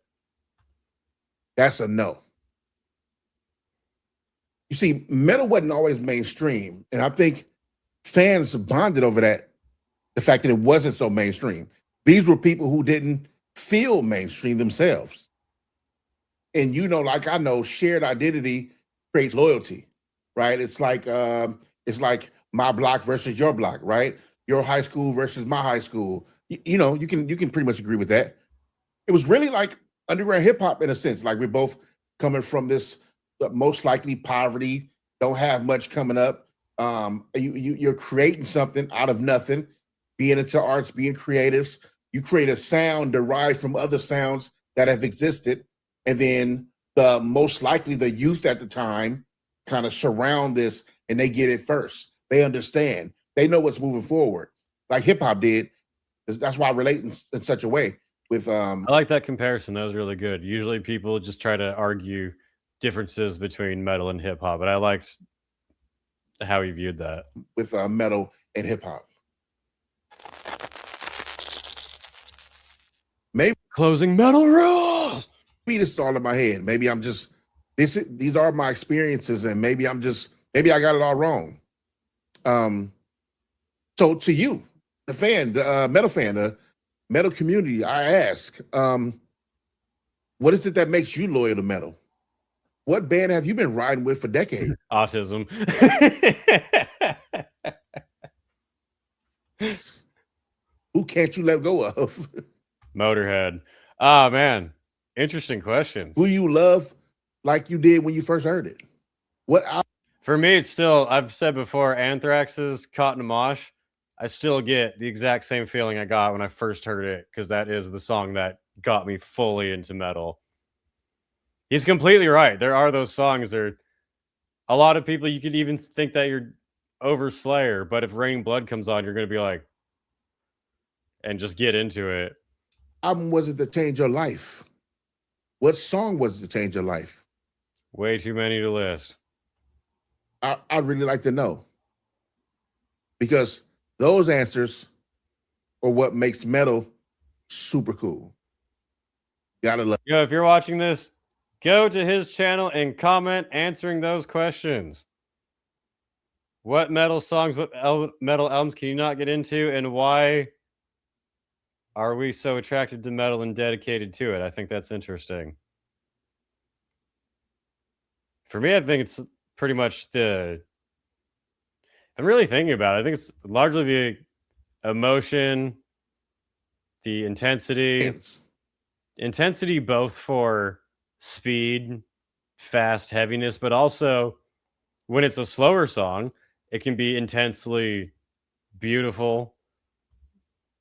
that's a no. You see, metal wasn't always mainstream, and I think fans bonded over that, the fact that it wasn't so mainstream. These were people who didn't feel mainstream themselves. And like I know, shared identity creates loyalty, right? It's like my block versus your block, right? Your high school versus my high school. You can pretty much agree with that. It was really like underground hip hop in a sense. Like we're both coming from this most likely poverty, don't have much coming up. You're creating something out of nothing, being into arts, being creatives. You create a sound derived from other sounds that have existed. And then most likely the youth at the time kind of surround this and they get it first. They understand. They know what's moving forward, like hip hop did. That's why I relate in such a way with. I like that comparison. That was really good. Usually people just try to argue differences between metal and hip hop, but I liked how he viewed that with metal and hip hop. Maybe closing metal rules. Maybe this is all in my head. Maybe I'm just these are my experiences, and maybe I got it all wrong. So to you, the fan, the metal community, I ask, what is it that makes you loyal to metal? What band have you been riding with for decades? Autism. Who can't you let go of? Motorhead. Oh man, interesting questions. Who you love like you did when you first heard it? What? For me, it's still, I've said before, Anthrax's Caught in a Mosh. I still get the exact same feeling I got when I first heard it, because that is the song that got me fully into metal. He's completely right. There are those songs that a lot of people, you could even think that you're over Slayer, but if Raining Blood comes on, you're going to be like, and just get into it. Album was it to change your life? What song was it to change your life? Way too many to list. I'd really like to know, because those answers are what makes metal super cool. Gotta love. If you're watching this, Go to his channel and comment answering those questions. What metal songs, what metal albums can you not get into, and why are we so attracted to metal and dedicated to it? I think that's interesting. For me, I think it's pretty much I'm really thinking about it. I think it's largely the emotion, the intensity. Intensity both for speed, fast, heaviness, but also when it's a slower song, it can be intensely beautiful.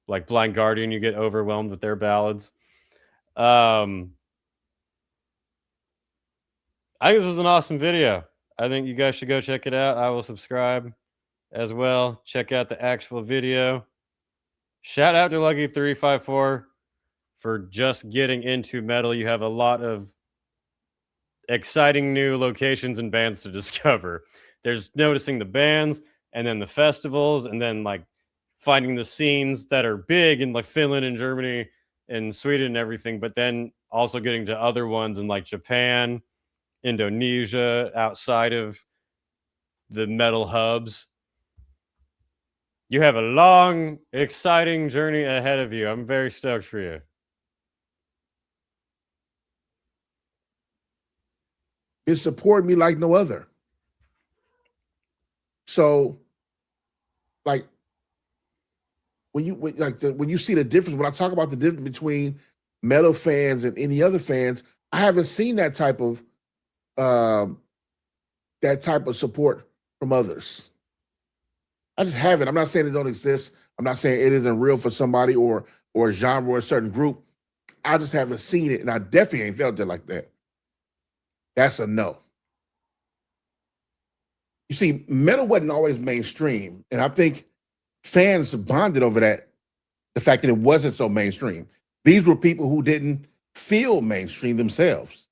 Like Blind Guardian, you get overwhelmed with their ballads. I think this was an awesome video. I think you guys should go check it out. I will subscribe as well. Check out the actual video. Shout out to Lucky354 for just getting into metal. You have a lot of exciting new locations and bands to discover. There's noticing the bands and then the festivals and then like finding the scenes that are big in like Finland and Germany and Sweden and everything, but then also getting to other ones in like Japan, Indonesia, outside of the metal hubs. You have a long, exciting journey ahead of you. I'm very stoked for you. It supported me like no other. So, like, when you see the difference, when I talk about the difference between metal fans and any other fans, I haven't seen that type of support from others. I just haven't. I'm not saying it don't exist. I'm not saying it isn't real for somebody or a genre or a certain group. I just haven't seen it, and I definitely ain't felt it like that. That's a no. You see, metal wasn't always mainstream, and I think fans bonded over that, the fact that it wasn't so mainstream. These were people who didn't feel mainstream themselves.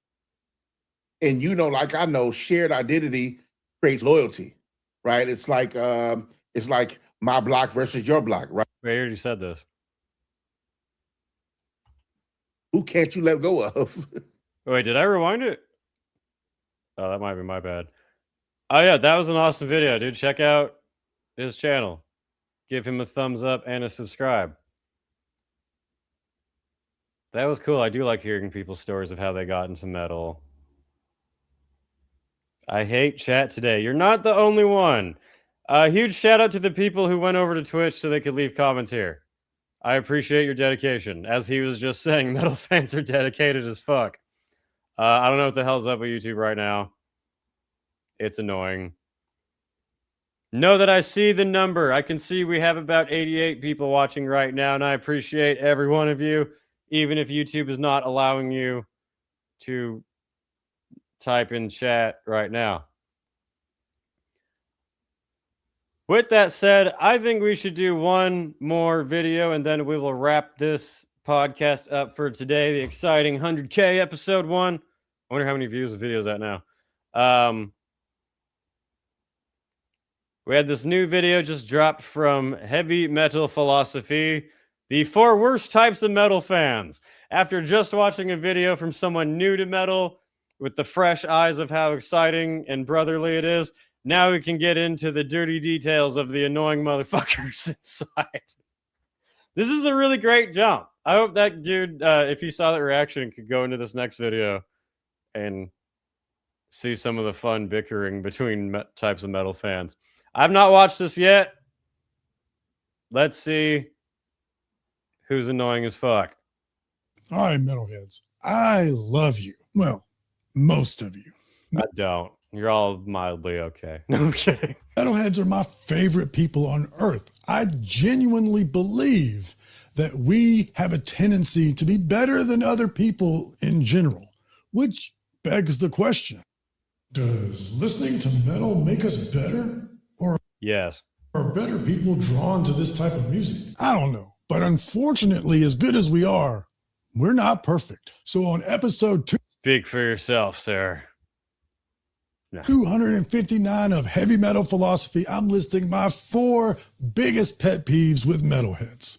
And you know, like I know, shared identity creates loyalty, right? It's like my block versus your block, right? I already said this. Who can't you let go of? Wait, did I rewind it? Oh, that might be my bad. Oh yeah, that was an awesome video, dude. Check out his channel. Give him a thumbs up and a subscribe. That was cool. I do like hearing people's stories of how they got into metal. I hate chat today. You're not the only one. A huge shout out to the people who went over to Twitch so they could leave comments here. I appreciate your dedication. As he was just saying, metal fans are dedicated as fuck. I don't know what the hell's up with YouTube right now. It's annoying. Know that I see the number. I can see we have about 88 people watching right now, and I appreciate every one of you, even if YouTube is not allowing you to type in chat right now. With that said, I think we should do one more video, and then we will wrap this podcast up for today. The exciting 100K episode 1. I wonder how many views the video is at now. We had this new video just dropped from Heavy Metal Philosophy, the 4 worst types of metal fans. After just watching a video from someone new to metal with the fresh eyes of how exciting and brotherly it is, now we can get into the dirty details of the annoying motherfuckers inside. This is a really great jump. I hope that dude, if he saw that reaction, could go into this next video and see some of the fun bickering between types of metal fans. I've not watched this yet. Let's see who's annoying as fuck. All right, metalheads. I love you. Well, most of you. I don't. You're all mildly okay. No, I'm kidding. Metalheads are my favorite people on earth. I genuinely believe that we have a tendency to be better than other people in general, which begs the question, does listening to metal make us better? Or yes. Are better people drawn to this type of music? I don't know. But unfortunately, as good as we are, we're not perfect. So on episode 2... Speak for yourself, sir. No. 259 of Heavy Metal Philosophy, I'm listing my 4 biggest pet peeves with metalheads.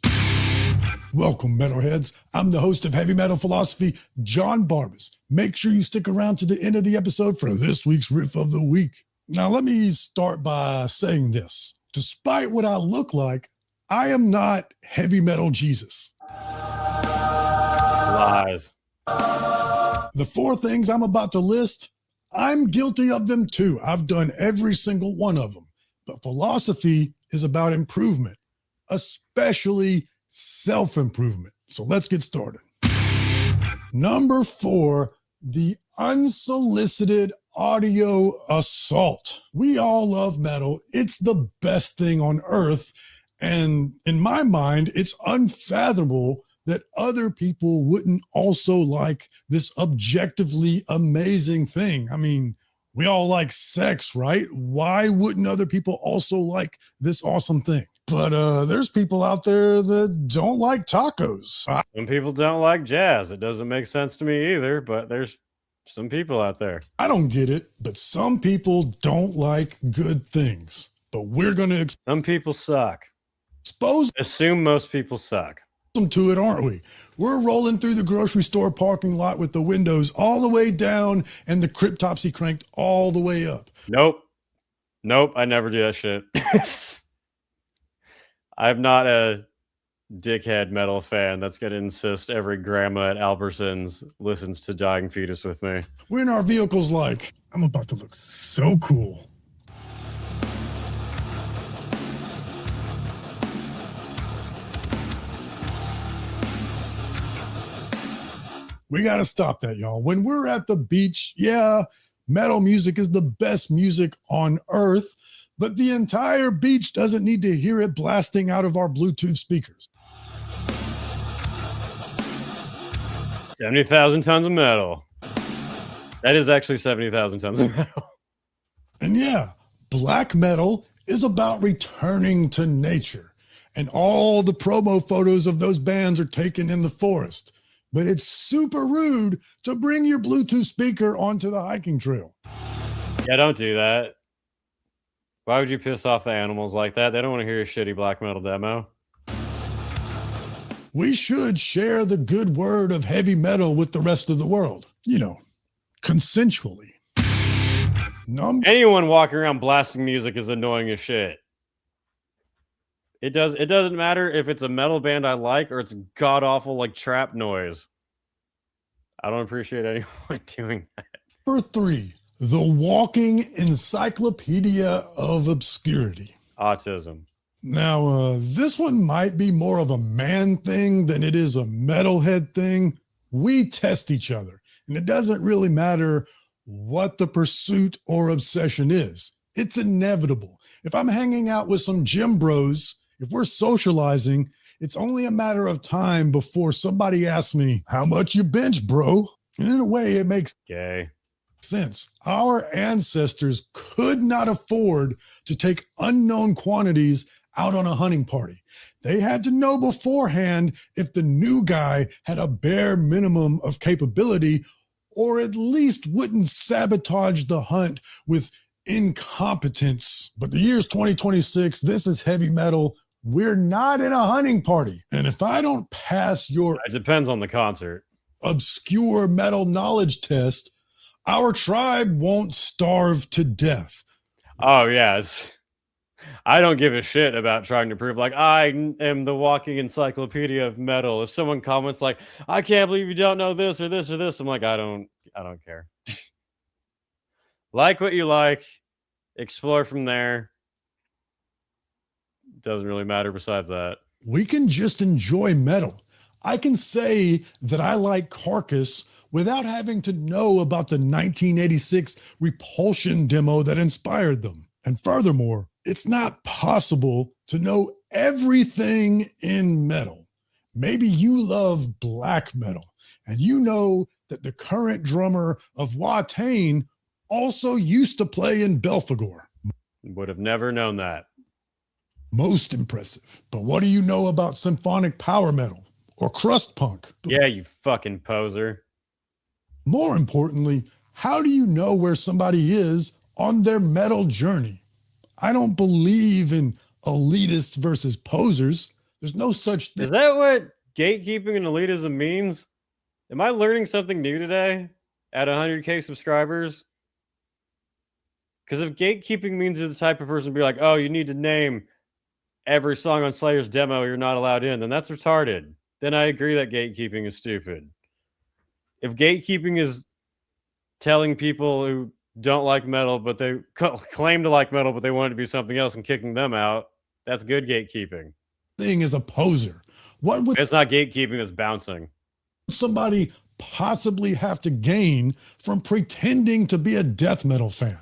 Welcome, metalheads. I'm the host of Heavy Metal Philosophy, John Barbas. Make sure you stick around to the end of the episode for this week's Riff of the Week. Now, let me start by saying this. Despite what I look like, I am not heavy metal Jesus. Lies. The 4 things I'm about to list, I'm guilty of them too. I've done every single one of them. But philosophy is about improvement, especially self-improvement. So let's get started. Number 4, the unsolicited audio assault. We all love metal. It's the best thing on earth. And in my mind, it's unfathomable that other people wouldn't also like this objectively amazing thing. I mean, we all like sex, right? Why wouldn't other people also like this awesome thing? But there's people out there that don't like tacos. Some people don't like jazz. It doesn't make sense to me either, but there's some people out there. I don't get it, but some people don't like good things. But we're going to Some people suck. expose Assume most people suck. them to it, aren't we? We're rolling through the grocery store parking lot with the windows all the way down and the cryptopsy cranked all the way up. Nope, I never do that shit. I'm not a dickhead metal fan that's going to insist every grandma at Albertsons listens to Dying Fetus with me. We're in our vehicles like, I'm about to look so cool. We got to stop that, y'all. When we're at the beach, yeah, metal music is the best music on earth, but the entire beach doesn't need to hear it blasting out of our Bluetooth speakers. 70,000 tons of metal. That is actually 70,000 tons of metal. And yeah, black metal is about returning to nature. And all the promo photos of those bands are taken in the forest. But it's super rude to bring your Bluetooth speaker onto the hiking trail. Yeah, don't do that. Why would you piss off the animals like that? They don't want to hear a shitty black metal demo. We should share the good word of heavy metal with the rest of the world. You know, consensually. Anyone walking around blasting music is annoying as shit. It doesn't matter if it's a metal band I like or it's god awful like trap noise. I don't appreciate anyone doing that. Number 3, the walking encyclopedia of obscurity. Autism. Now, this one might be more of a man thing than it is a metalhead thing. We test each other, and it doesn't really matter what the pursuit or obsession is. It's inevitable. If I'm hanging out with some gym bros, if we're socializing, it's only a matter of time before somebody asks me, how much you bench, bro? And in a way, it makes sense. Our ancestors could not afford to take unknown quantities out on a hunting party. They had to know beforehand if the new guy had a bare minimum of capability or at least wouldn't sabotage the hunt with incompetence. But the year's 2026. This is heavy metal. We're not in a hunting party. And if I don't pass your It depends on the concert. obscure metal knowledge test, our tribe won't starve to death. Oh, yeah. I don't give a shit about trying to prove, like, I am the walking encyclopedia of metal. If someone comments, like, I can't believe you don't know this or this or this, I'm like, I don't care. Like what you like. Explore from there. Doesn't really matter besides that. We can just enjoy metal. I can say that I like Carcass without having to know about the 1986 Repulsion demo that inspired them. And furthermore, it's not possible to know everything in metal. Maybe you love black metal, and you know that the current drummer of Wyatt also used to play in Belphegor. Would have never known that. Most impressive. But what do you know about symphonic power metal or crust punk? Yeah, you fucking poser. More importantly, how do you know where somebody is on their metal journey? I don't believe in elitists versus posers. There's no such thing. Is that what gatekeeping and elitism means? Am I learning something new today at 100K subscribers? Because if gatekeeping means you're the type of person to be like, oh, you need to name every song on Slayer's demo you're not allowed in, then that's retarded. Then I agree that gatekeeping is stupid. If gatekeeping is telling people who don't like metal, but they claim to like metal, but they want it to be something else and kicking them out, that's good gatekeeping. Thing is a poser. What would It's not gatekeeping, that's bouncing. somebody possibly have to gain from pretending to be a death metal fan?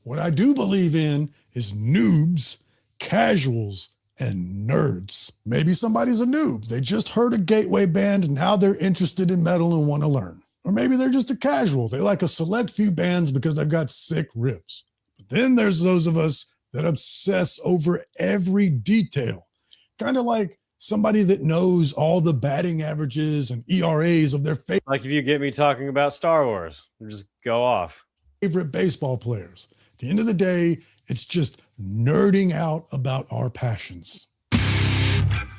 What I do believe in is noobs, casuals, and nerds. Maybe somebody's a noob. They just heard a gateway band and now they're interested in metal and want to learn. Or maybe they're just a casual. They like a select few bands because they've got sick riffs. But then there's those of us that obsess over every detail. Kind of like somebody that knows all the batting averages and ERAs of their Like if you get me talking about Star Wars, just go off. favorite baseball players. At the end of the day, it's just nerding out about our passions.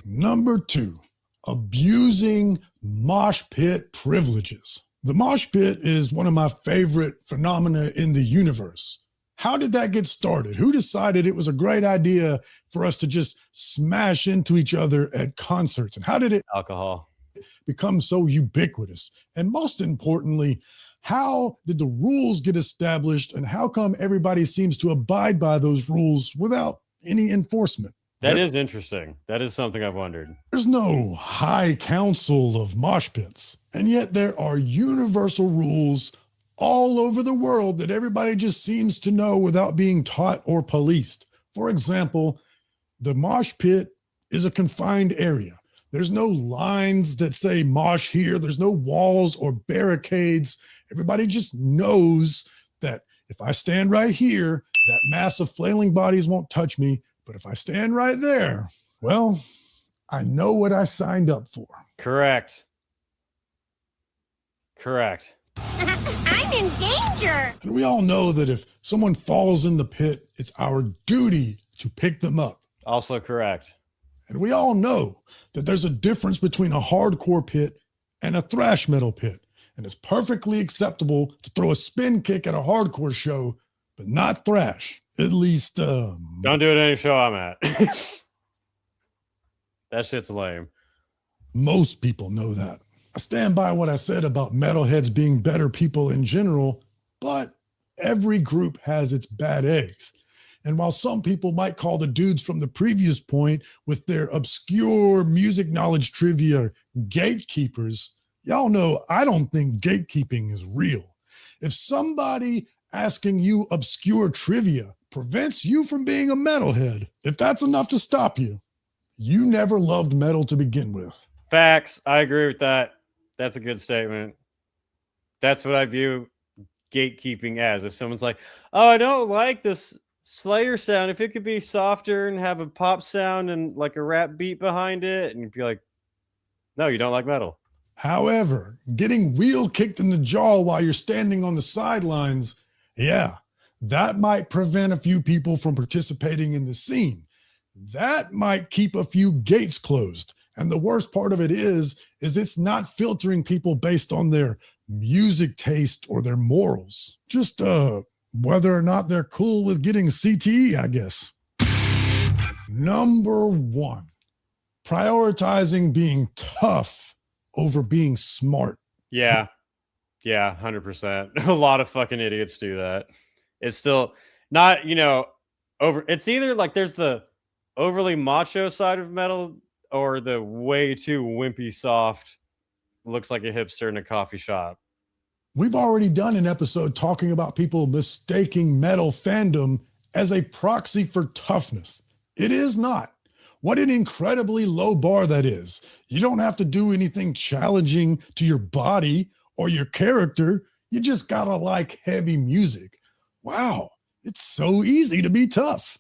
Number 2, abusing mosh pit privileges. The mosh pit is one of my favorite phenomena in the universe. How did that get started? Who decided it was a great idea for us to just smash into each other at concerts? And how did it Alcohol. become so ubiquitous? And most importantly, how did the rules get established and how come everybody seems to abide by those rules without any enforcement? That is interesting. That is something I've wondered. There's no high council of mosh pits, and yet there are universal rules all over the world that everybody just seems to know without being taught or policed. For example, the mosh pit is a confined area. There's no lines that say mosh here. There's no walls or barricades. Everybody just knows that if I stand right here, that mass of flailing bodies won't touch me. But if I stand right there, well, I know what I signed up for. Correct. Correct. I'm in danger. And we all know that if someone falls in the pit, it's our duty to pick them up. Also correct. And we all know that there's a difference between a hardcore pit and a thrash metal pit. And it's perfectly acceptable to throw a spin kick at a hardcore show, but not thrash. At least, Don't do it at any show I'm at. That shit's lame. most people know that. I stand by what I said about metalheads being better people in general, but every group has its bad eggs. And while some people might call the dudes from the previous point with their obscure music knowledge trivia gatekeepers, y'all know I don't think gatekeeping is real. If somebody asking you obscure trivia prevents you from being a metalhead, if that's enough to stop you, you never loved metal to begin with. Facts. I agree with that. That's a good statement. That's what I view gatekeeping as. If someone's like, oh, I don't like this Slayer sound, if it could be softer and have a pop sound and like a rap beat behind it, and you'd be like, no, you don't like metal. However, getting wheel kicked in the jaw while you're standing on the sidelines, yeah, that might prevent a few people from participating in the scene. That might keep a few gates closed. And the worst part of it is it's not filtering people based on their music taste or their morals. Just whether or not they're cool with getting CTE, I guess. Number 1, prioritizing being tough over being smart. Yeah. Yeah, 100%. A lot of fucking idiots do that. It's still not, over. It's either like there's the overly macho side of metal or the way too wimpy soft, looks like a hipster in a coffee shop. We've already done an episode talking about people mistaking metal fandom as a proxy for toughness. It is not. What an incredibly low bar that is. You don't have to do anything challenging to your body or your character. You just gotta like heavy music. Wow, it's so easy to be tough.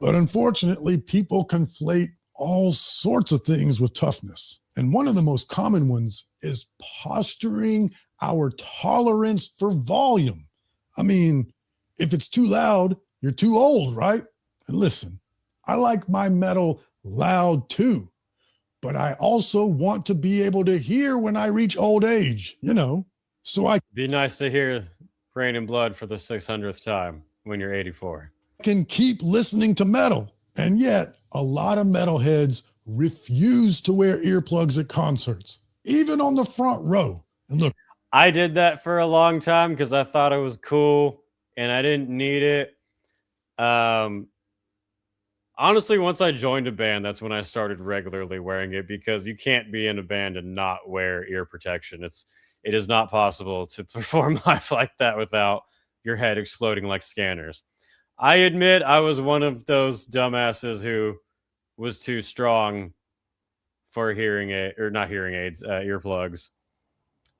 But unfortunately, people conflate all sorts of things with toughness. And one of the most common ones is posturing our tolerance for volume. I mean, if it's too loud, you're too old, right? And listen, I like my metal loud too. but I also want to be able to hear when I reach old age, so I Be nice to hear Rain and Blood for the 600th time when you're 84. can keep listening to metal. And yet, a lot of metalheads refuse to wear earplugs at concerts, even on the front row. And look, I did that for a long time because I thought it was cool and I didn't need it. Honestly, once I joined a band, that's when I started regularly wearing it, because you can't be in a band and not wear ear protection. It is not possible to perform live like that without your head exploding like scanners. I admit I was one of those dumbasses who was too strong for earplugs.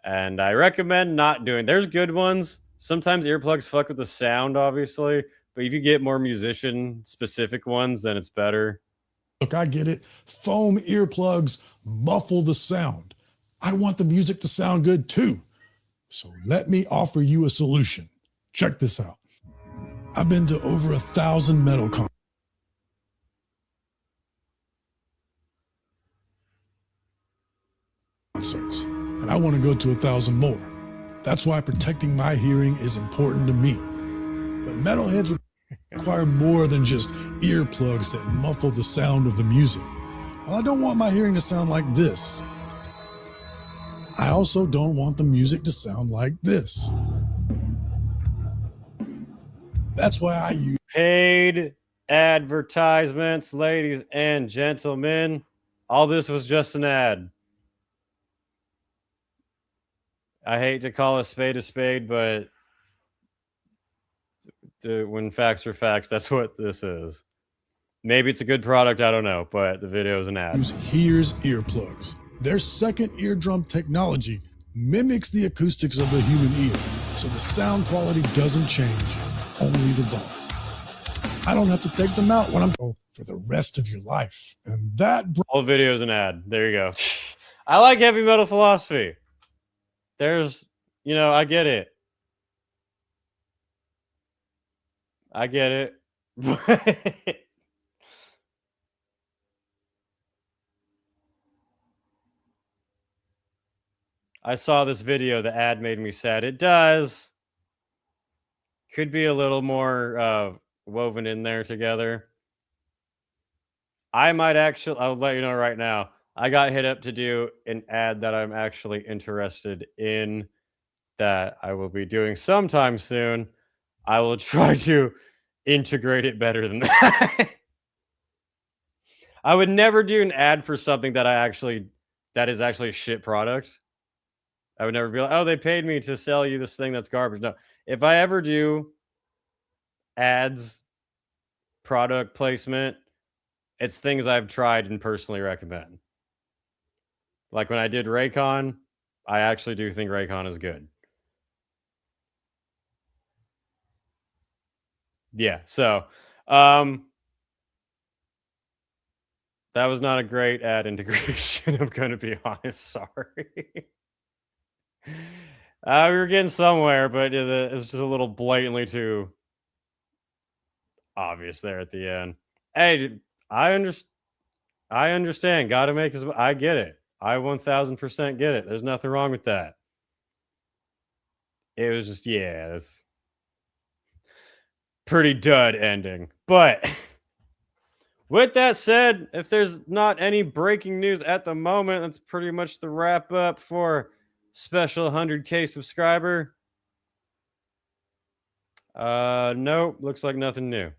And I recommend not doing. There's good ones. Sometimes earplugs fuck with the sound, obviously. But if you get more musician-specific ones, then it's better. Look, I get it. Foam earplugs muffle the sound. I want the music to sound good too. So let me offer you a solution. Check this out. I've been to over 1,000 metal concerts, and I want to go to 1,000 more. That's why protecting my hearing is important to me. But metalheads require more than just earplugs that muffle the sound of the music. Well, I don't want my hearing to sound like this. I also don't want the music to sound like this. That's why I use Paid advertisements, ladies and gentlemen. All this was just an ad. I hate to call a spade, but when facts are facts, that's what this is. Maybe it's a good product, I don't know, but the video is an ad. Use Here's earplugs. Their second eardrum technology mimics the acoustics of the human ear, so the sound quality doesn't change, only the volume. I don't have to take them out when I'm for the rest of your life. And that whole video is an ad. There you go. I like heavy metal philosophy. There's, I get it. I get it. I saw this video. The ad made me sad. It does. Could be a little more woven in there together. I'll let you know right now. I got hit up to do an ad that I'm actually interested in, that I will be doing sometime soon. I will try to integrate it better than that. I would never do an ad for something that is actually a shit product. I would never be like, oh, they paid me to sell you this thing that's garbage. No. If I ever do ads, product placement, it's things I've tried and personally recommend. Like when I did Raycon, I actually do think Raycon is good. Yeah, so that was not a great ad integration. I'm going to be honest. Sorry. We were getting somewhere, but it was just a little blatantly too obvious there at the end. Hey, I understand. Got to make I get it. I 1000% get it. There's nothing wrong with that. It was just, that's pretty dud ending. But with that said, if there's not any breaking news at the moment, that's pretty much the wrap up for special 100K subscriber. Nope, looks like nothing new.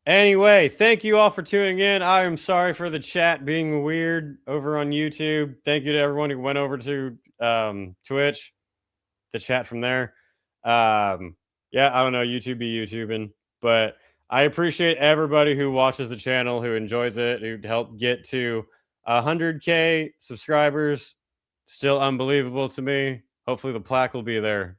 Anyway, thank you all for tuning in. I am sorry for the chat being weird over on YouTube. Thank you to everyone who went over to Twitch, the chat from there. I don't know, YouTube be YouTubing, but I appreciate everybody who watches the channel, who enjoys it, who helped get to 100K subscribers. Still unbelievable to me. Hopefully the plaque will be there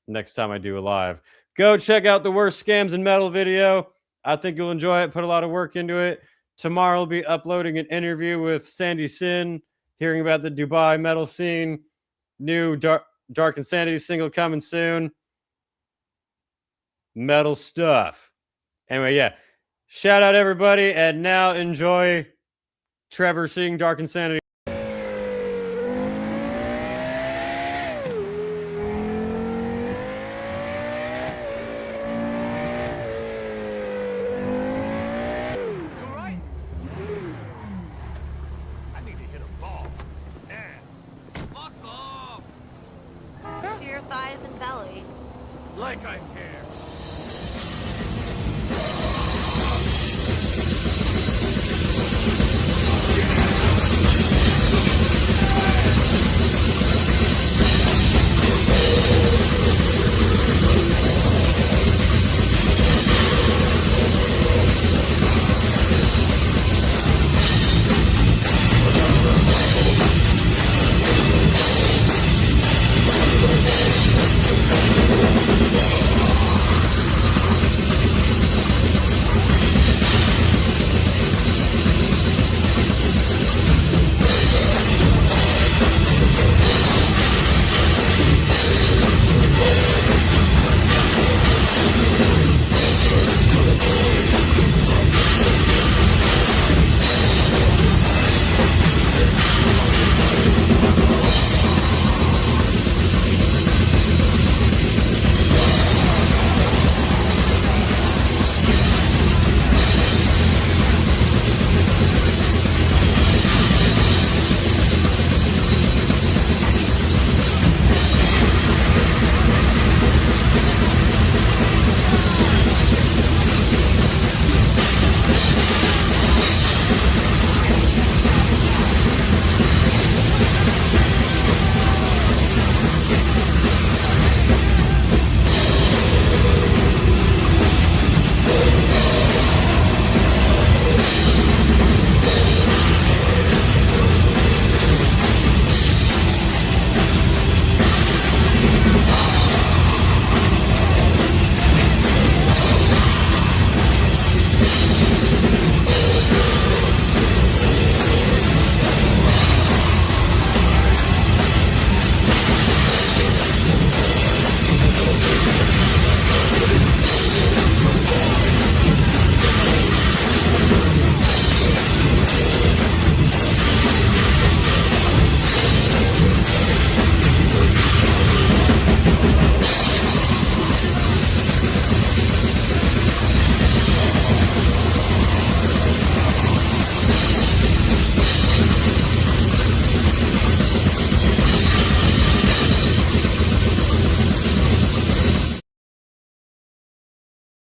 next time I do a live. Go check out the Worst Scams in Metal video. I think you'll enjoy it. Put a lot of work into it. Tomorrow I'll be uploading an interview with Sandy Sin, hearing about the Dubai metal scene. New Dark Insanity single coming soon. Metal stuff. Anyway, shout out everybody, and now enjoy Trevor seeing Dark Insanity. To your thighs and belly. Like I care.